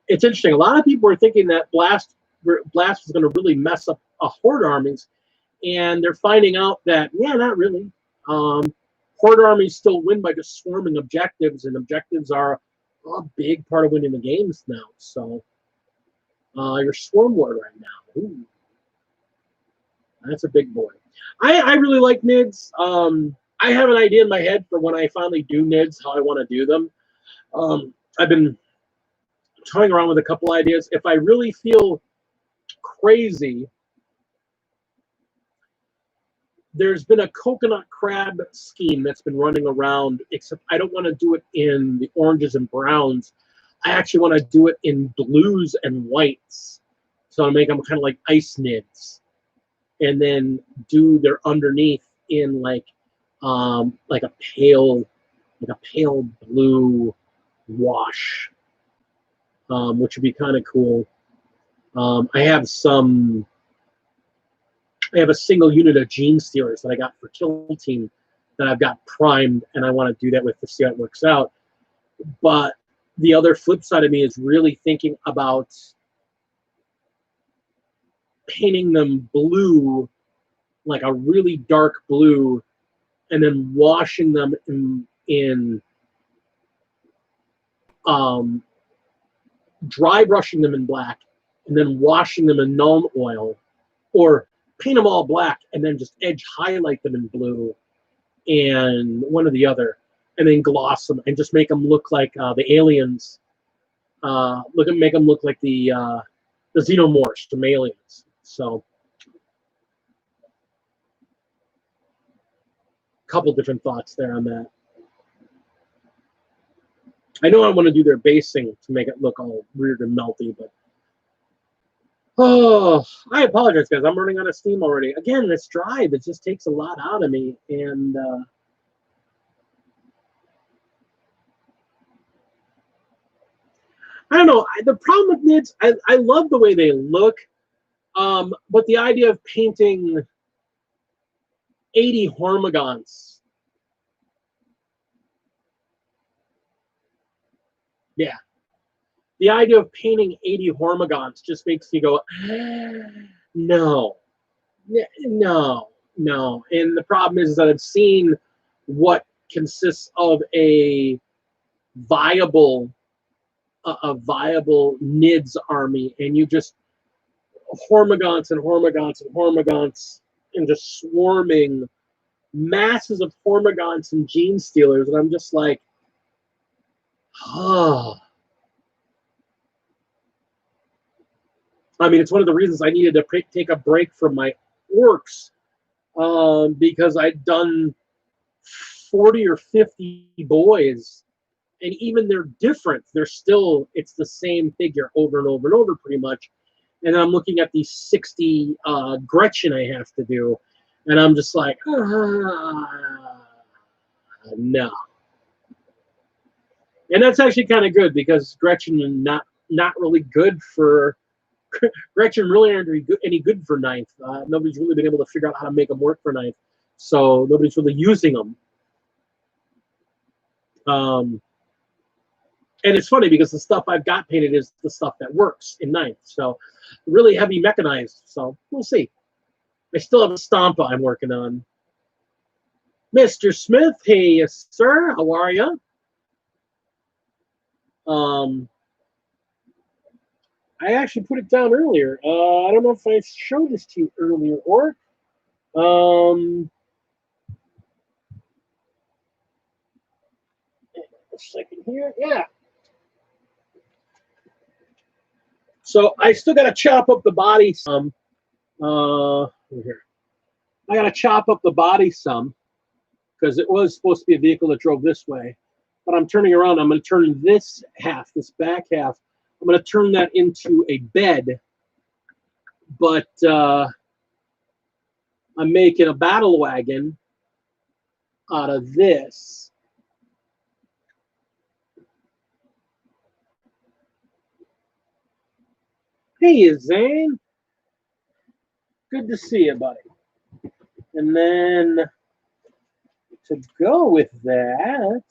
It's interesting. A lot of people were thinking that blast was going to really mess up Horde armies, and they're finding out that, yeah, not really. Horde armies still win by just swarming objectives, and objectives are a big part of winning the games now. So you're Swarm Lord right now. Ooh. That's a big boy. I really like NIDS. I have an idea in my head for when I finally do NIDS, how I want to do them. I've been toying around with a couple ideas. If I really feel crazy, there's been a coconut crab scheme that's been running around, except I don't want to do it in the oranges and browns. I actually want to do it in blues and whites. So I'll make them kind of like ice NIDS. And then do their underneath in like a pale blue wash, which would be kind of cool. I have a single unit of Gene Stealers that I got for Kill Team that I've got primed, and I want to do that with to see how it works out. But the other flip side of me is really thinking about painting them blue, like a really dark blue, and then washing them in dry brushing them in black, and then washing them in Nuln Oil, or paint them all black and then just edge highlight them in blue, and one or the other, and then gloss them and just make them look like the aliens. Make them look like the xenomorphs from Aliens. So, a couple different thoughts there on that. I know I want to do their basing to make it look all weird and melty, but oh, I apologize, guys. I'm running out of steam already. Again, this drive, it just takes a lot out of me, and I don't know. The problem with NIDS, I love the way they look, but the idea of painting 80 Hormagaunts, yeah. The idea of painting 80 Hormagaunts just makes me go, no. And the problem is that I've seen what consists of a viable NIDS army, and you just Hormagaunts and Hormagaunts and Hormagaunts, and just swarming masses of Hormagaunts and Gene Stealers, and I'm just like, oh. I mean, it's one of the reasons I needed to take a break from my orcs, because I'd done 40 or 50 boys, and even they're different. They're still, it's the same figure over and over and over pretty much. And I'm looking at these 60 Gretchen I have to do, and I'm just like, no. And that's actually kind of good, because Gretchen are not really good for Gretchen really aren't any good for ninth. Nobody's really been able to figure out how to make them work for ninth, so nobody's really using them. And it's funny because the stuff I've got painted is the stuff that works in ninth, so really heavy mechanized. So we'll see. I still have a Stompa I'm working on. Mr. Smith, hey, yes, sir, how are you? I actually put it down earlier. I don't know if I showed this to you earlier, or a second here. Yeah. So I still got to chop up the body some. Here. I got to chop up the body some, because it was supposed to be a vehicle that drove this way. But I'm turning around. I'm going to turn this half, this back half, I'm going to turn that into a bed. But I'm making a battle wagon out of this. Hey, Zane. Good to see you, buddy. And then to go with that,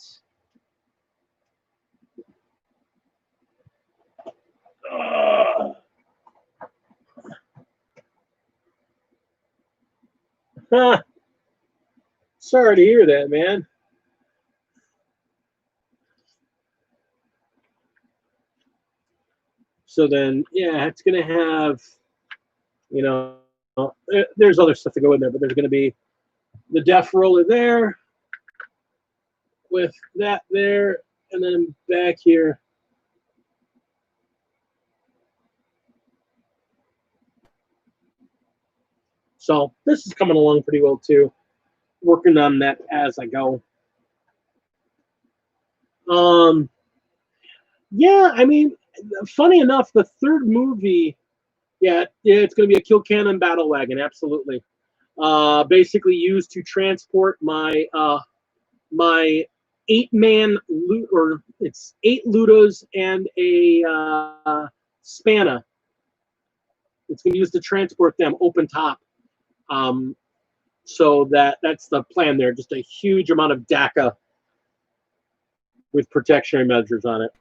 sorry to hear that, man. So then, yeah, it's going to have, you know, there's other stuff to go in there, but there's going to be the def roller there with that there, and then back here. So this is coming along pretty well too. Working on that as I go. Yeah, I mean, funny enough, the third movie, yeah, it's going to be a kill cannon battle wagon, absolutely. Basically used to transport my my 8-man loot, or it's 8 Ludos and a Spanna. It's going to be used to transport them open top. So that's the plan there. Just a huge amount of DACA with protection measures on it.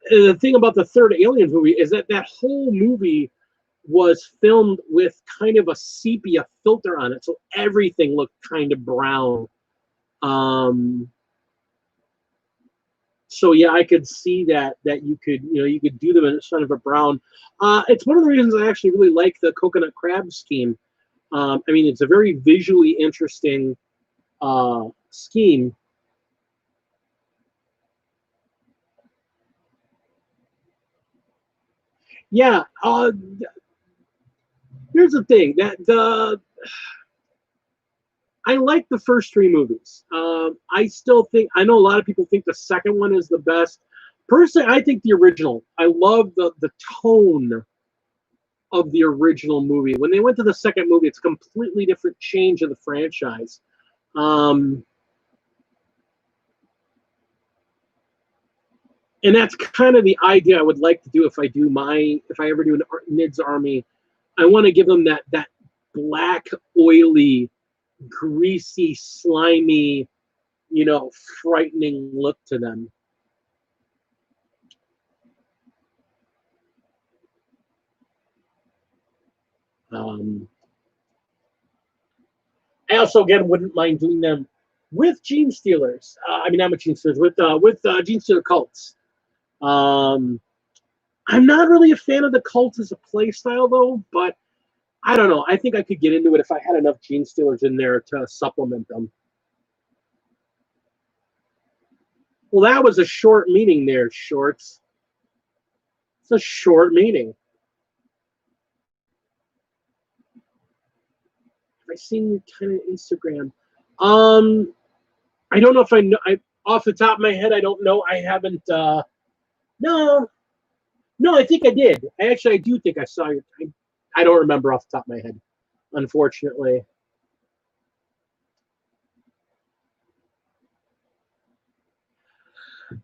The thing about the third Aliens movie is that whole movie was filmed with kind of a sepia filter on it, so everything looked kind of brown. So yeah, I could see that you could do them in sort of a brown. It's one of the reasons I actually really like the coconut crab scheme. I mean, it's a very visually interesting scheme. Yeah, here's the thing I like the first 3 movies. I still think, I know a lot of people think the second one is the best. Personally, I think the original. I love the tone of the original movie. When they went to the second movie, it's a completely different change of the franchise. And that's kind of the idea I would like to do if I ever do an Nid's Army. I want to give them that black, oily, greasy, slimy, frightening look to them. I also, again, wouldn't mind doing them with Gene Stealers. I mean, not with Gene Stealers, with Gene Stealer cults. I'm not really a fan of the cults as a play style, though, but I don't know. I think I could get into it if I had enough Gene Stealers in there to supplement them. Well, that was a short meeting there, Shorts. It's a short meeting. Have I seen your kind of Instagram? I don't know if I know. Off the top of my head, I don't know. I haven't. No, I think I did. I do think I saw your. I don't remember off the top of my head, unfortunately.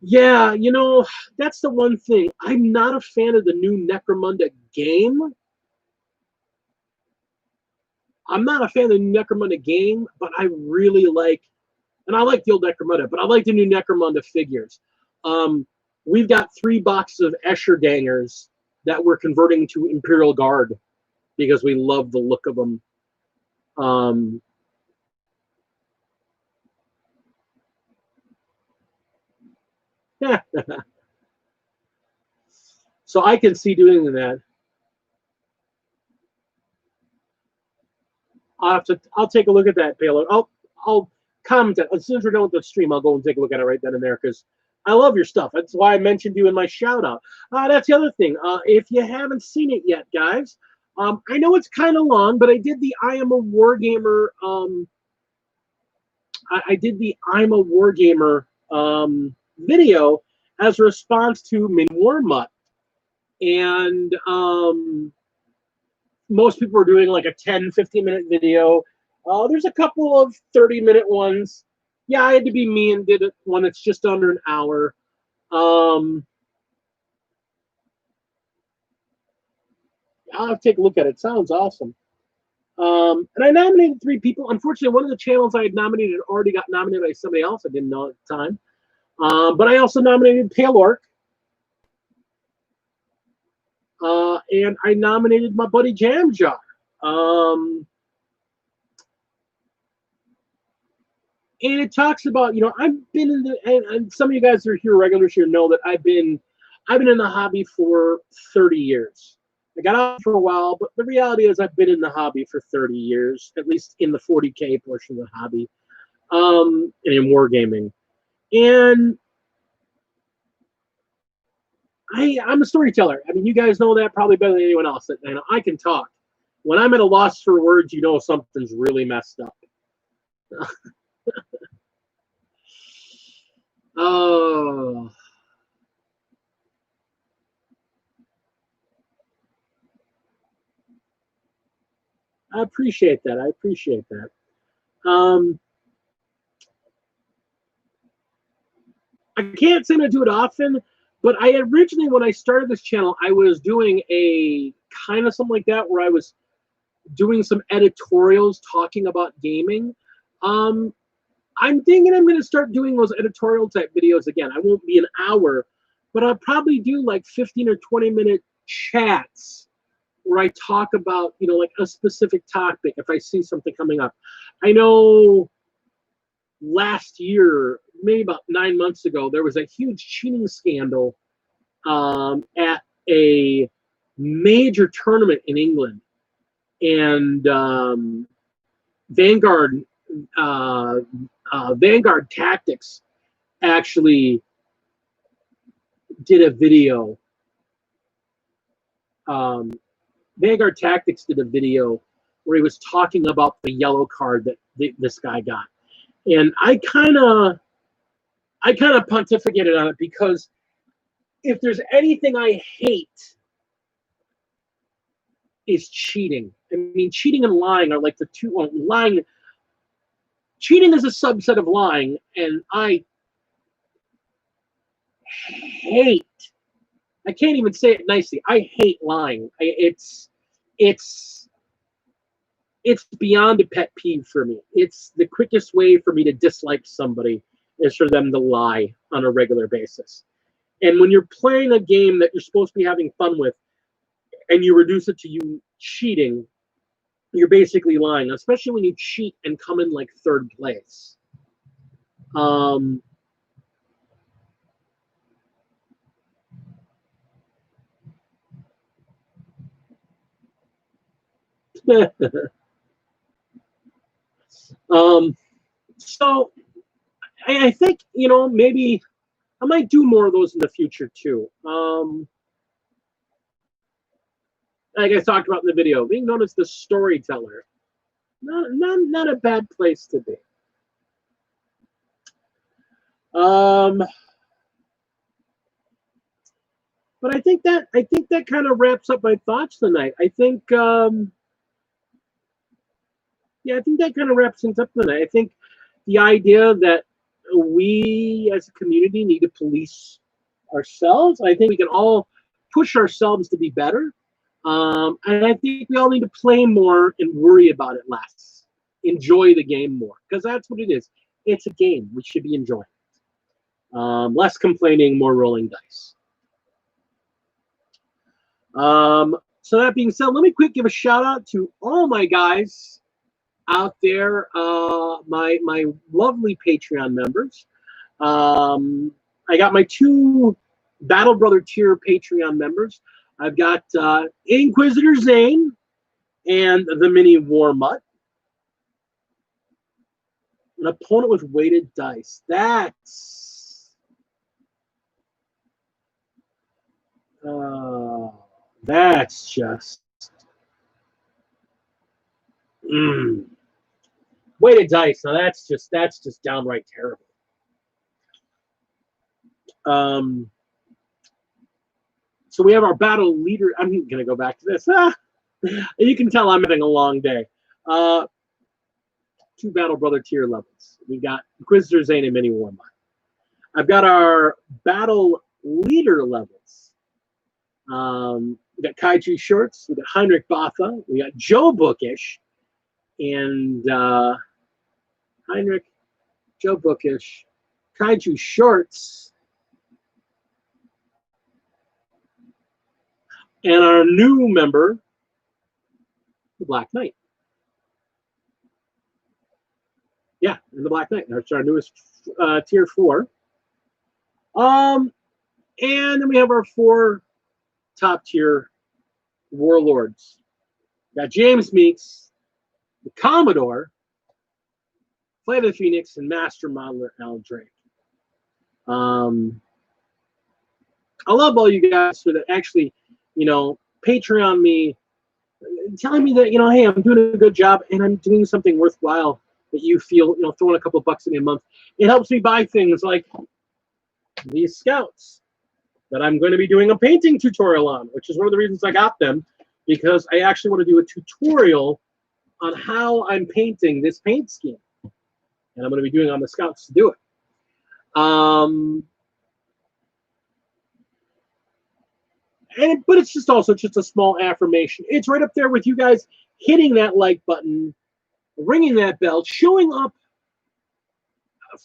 Yeah, that's the one thing. I'm not a fan of the new Necromunda game. I'm not a fan of the Necromunda game, but I really like, and I like the old Necromunda, but I like the new Necromunda figures. We've got 3 boxes of Escher Dangers that we're converting to Imperial Guard because we love the look of them. So I can see doing that. I'll take a look at that, payload. I'll comment it. As soon as we're done with the stream, I'll go and take a look at it right then and there because I love your stuff. That's why I mentioned you in my shout out. That's the other thing. If you haven't seen it yet, guys, I know it's kind of long, but I did the I Am a Wargamer. I did the I'm a Wargamer video as a response to Min Warmutt. And most people are doing like a 10, 15-minute video. There's a couple of 30-minute ones. Yeah, I had to be me and did one that's just under an hour. I'll have to take a look at it. It sounds awesome. And I nominated 3 people. Unfortunately, one of the channels I had nominated already got nominated by somebody else. I didn't know at the time. But I also nominated Pale Orc. And I nominated my buddy Jam Jar. And it talks about, I've been in the, and some of you guys that are here regulars here know that I've been in the hobby for 30 years. I got out for a while, but the reality is I've been in the hobby for 30 years, at least in the 40K portion of the hobby, and in wargaming. And I'm a storyteller. I mean, you guys know that probably better than anyone else. That I can talk. When I'm at a loss for words, something's really messed up. Oh. I appreciate that. I can't say I do it often, but I originally, when I started this channel, I was doing a kind of something like that where I was doing some editorials talking about gaming. I'm thinking I'm going to start doing those editorial type videos again. I won't be an hour, but I'll probably do like 15 or 20-minute chats where I talk about, like a specific topic if I see something coming up. I know last year, maybe about 9 months ago, there was a huge cheating scandal at a major tournament in England. And Vanguard Tactics actually did a video. Vanguard Tactics did a video where he was talking about the yellow card that this guy got, and I kind of pontificated on it because if there's anything I hate, is cheating. I mean, cheating and lying are like the two. Well, lying. Cheating is a subset of lying, and I hate. I can't even say it nicely. I hate lying. It's beyond a pet peeve for me. It's the quickest way for me to dislike somebody is for them to lie on a regular basis. And when you're playing a game that you're supposed to be having fun with, and you reduce it to you cheating, you're basically lying, especially when you cheat and come in like 3rd place. So I think, maybe I might do more of those in the future too. Like I talked about in the video, being known as the storyteller, not a bad place to be. But I think that kind of wraps up my thoughts tonight. I think yeah, I think that kind of wraps things up tonight. I think the idea that we as a community need to police ourselves. I think we can all push ourselves to be better. And I think we all need to play more and worry about it less. Enjoy the game more, because that's what it is. It's a game. We should be enjoying it. Less complaining, more rolling dice. So that being said, let me quick give a shout out to all my guys out there, my lovely Patreon members. I got my 2 Battle Brother tier Patreon members. I've got Inquisitor Zane and the Mini War Mutt. An opponent with weighted dice. That's just weighted dice. Now that's just downright terrible. So we have our battle leader. I'm gonna go back to this. You can tell I'm having a long day. 2 Battle Brother tier levels. We got Inquisitor Zane and Mini War Mutt. I've got our battle leader levels. We got Kaiju Shorts. We got Heinrich Botha. We got Joe Bookish. And Heinrich, Joe Bookish, Kaiju Shorts, and our new member, the Black Knight. Yeah, and the Black Knight. That's our newest tier 4. And then we have our 4 top tier warlords. We got James Meeks, the Commodore, Flight of the Phoenix, and Master Modeler Al Drake. I love all you guys that actually, Patreon me, telling me that, hey, I'm doing a good job and I'm doing something worthwhile that you feel, throwing a couple bucks in a month. It helps me buy things like these scouts that I'm going to be doing a painting tutorial on, which is one of the reasons I got them, because I actually want to do a tutorial on how I'm painting this paint scheme. And I'm going to be doing on the scouts to do it. But it's just also just a small affirmation. It's right up there with you guys hitting that like button, ringing that bell, showing up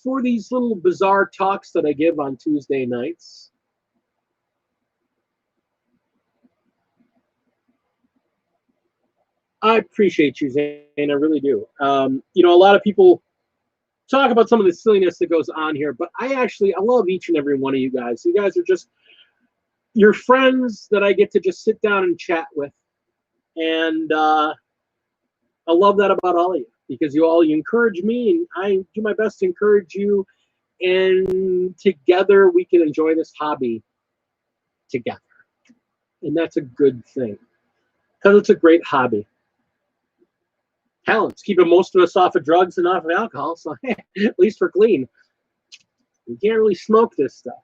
for these little bizarre talks that I give on Tuesday nights. I appreciate you, Zane. I really do. A lot of people talk about some of the silliness that goes on here, but I love each and every one of you guys. You guys are just, you're friends that I get to just sit down and chat with. And I love that about all of you, because you encourage me, and I do my best to encourage you. And together we can enjoy this hobby together. And that's a good thing, because it's a great hobby. Hell, it's keeping most of us off of drugs and off of alcohol, so at least we're clean. You can't really smoke this stuff.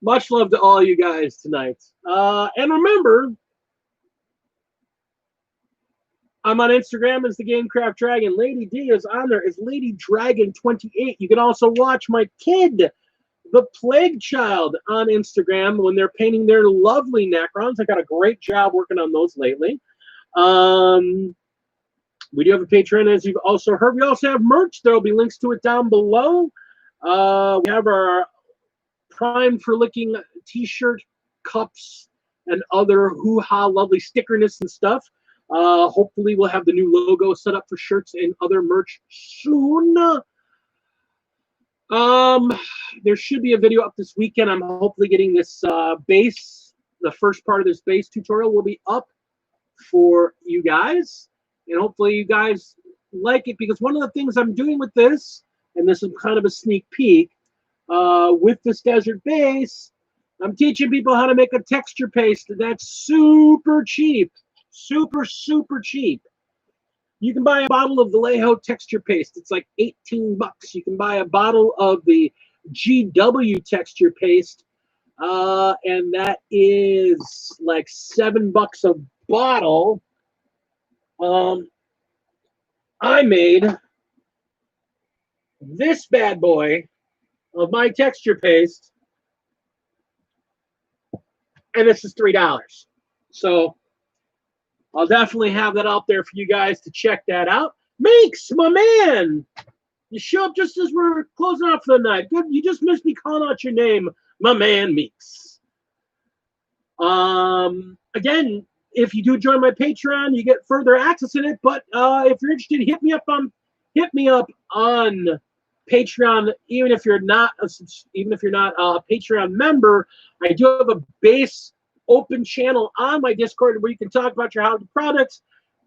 Much love to all you guys tonight. And remember, I'm on Instagram as the Gamecraft Dragon. Lady D is on there as Lady Dragon 28. You can also watch my kid, the Plague Child, on Instagram when they're painting their lovely Necrons. I got a great job working on those lately. We do have a Patreon, as you've also heard. We also have merch. There will be links to it down below. We have our Prime for Licking t-shirt, cups, and other hoo-ha lovely stickerness and stuff. Hopefully we'll have the new logo set up for shirts and other merch soon. There should be a video up this weekend. I'm hopefully getting this base, the first part of this base tutorial will be up for you guys, and hopefully you guys like it, because one of the things I'm doing with this, and this is kind of a sneak peek, with this desert base, I'm teaching people how to make a texture paste that's super cheap. Super, super cheap. You can buy a bottle of Vallejo texture paste. It's like 18 bucks. You can buy a bottle of the GW texture paste, and that is like $7 a bottle. I made this bad boy of my texture paste, and this is $3. So I'll definitely have that out there for you guys to check that out. Meeks, my man, you show up just as we're closing out for the night. Good, you just missed me calling out your name, my man, Meeks. Again, if you do join my Patreon, you get further access in it. But if you're interested, hit me up on Patreon. Even if you're not a Patreon member, I do have a base open channel on my Discord where you can talk about your holiday products,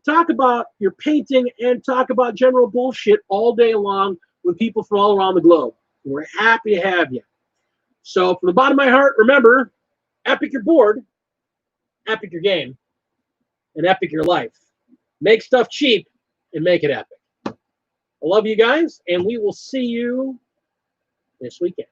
talk about your painting, and talk about general bullshit all day long with people from all around the globe. We're happy to have you. So from the bottom of my heart, remember, epic your board, epic your game, and epic your life. Make stuff cheap and make it epic. I love you guys, and we will see you this weekend.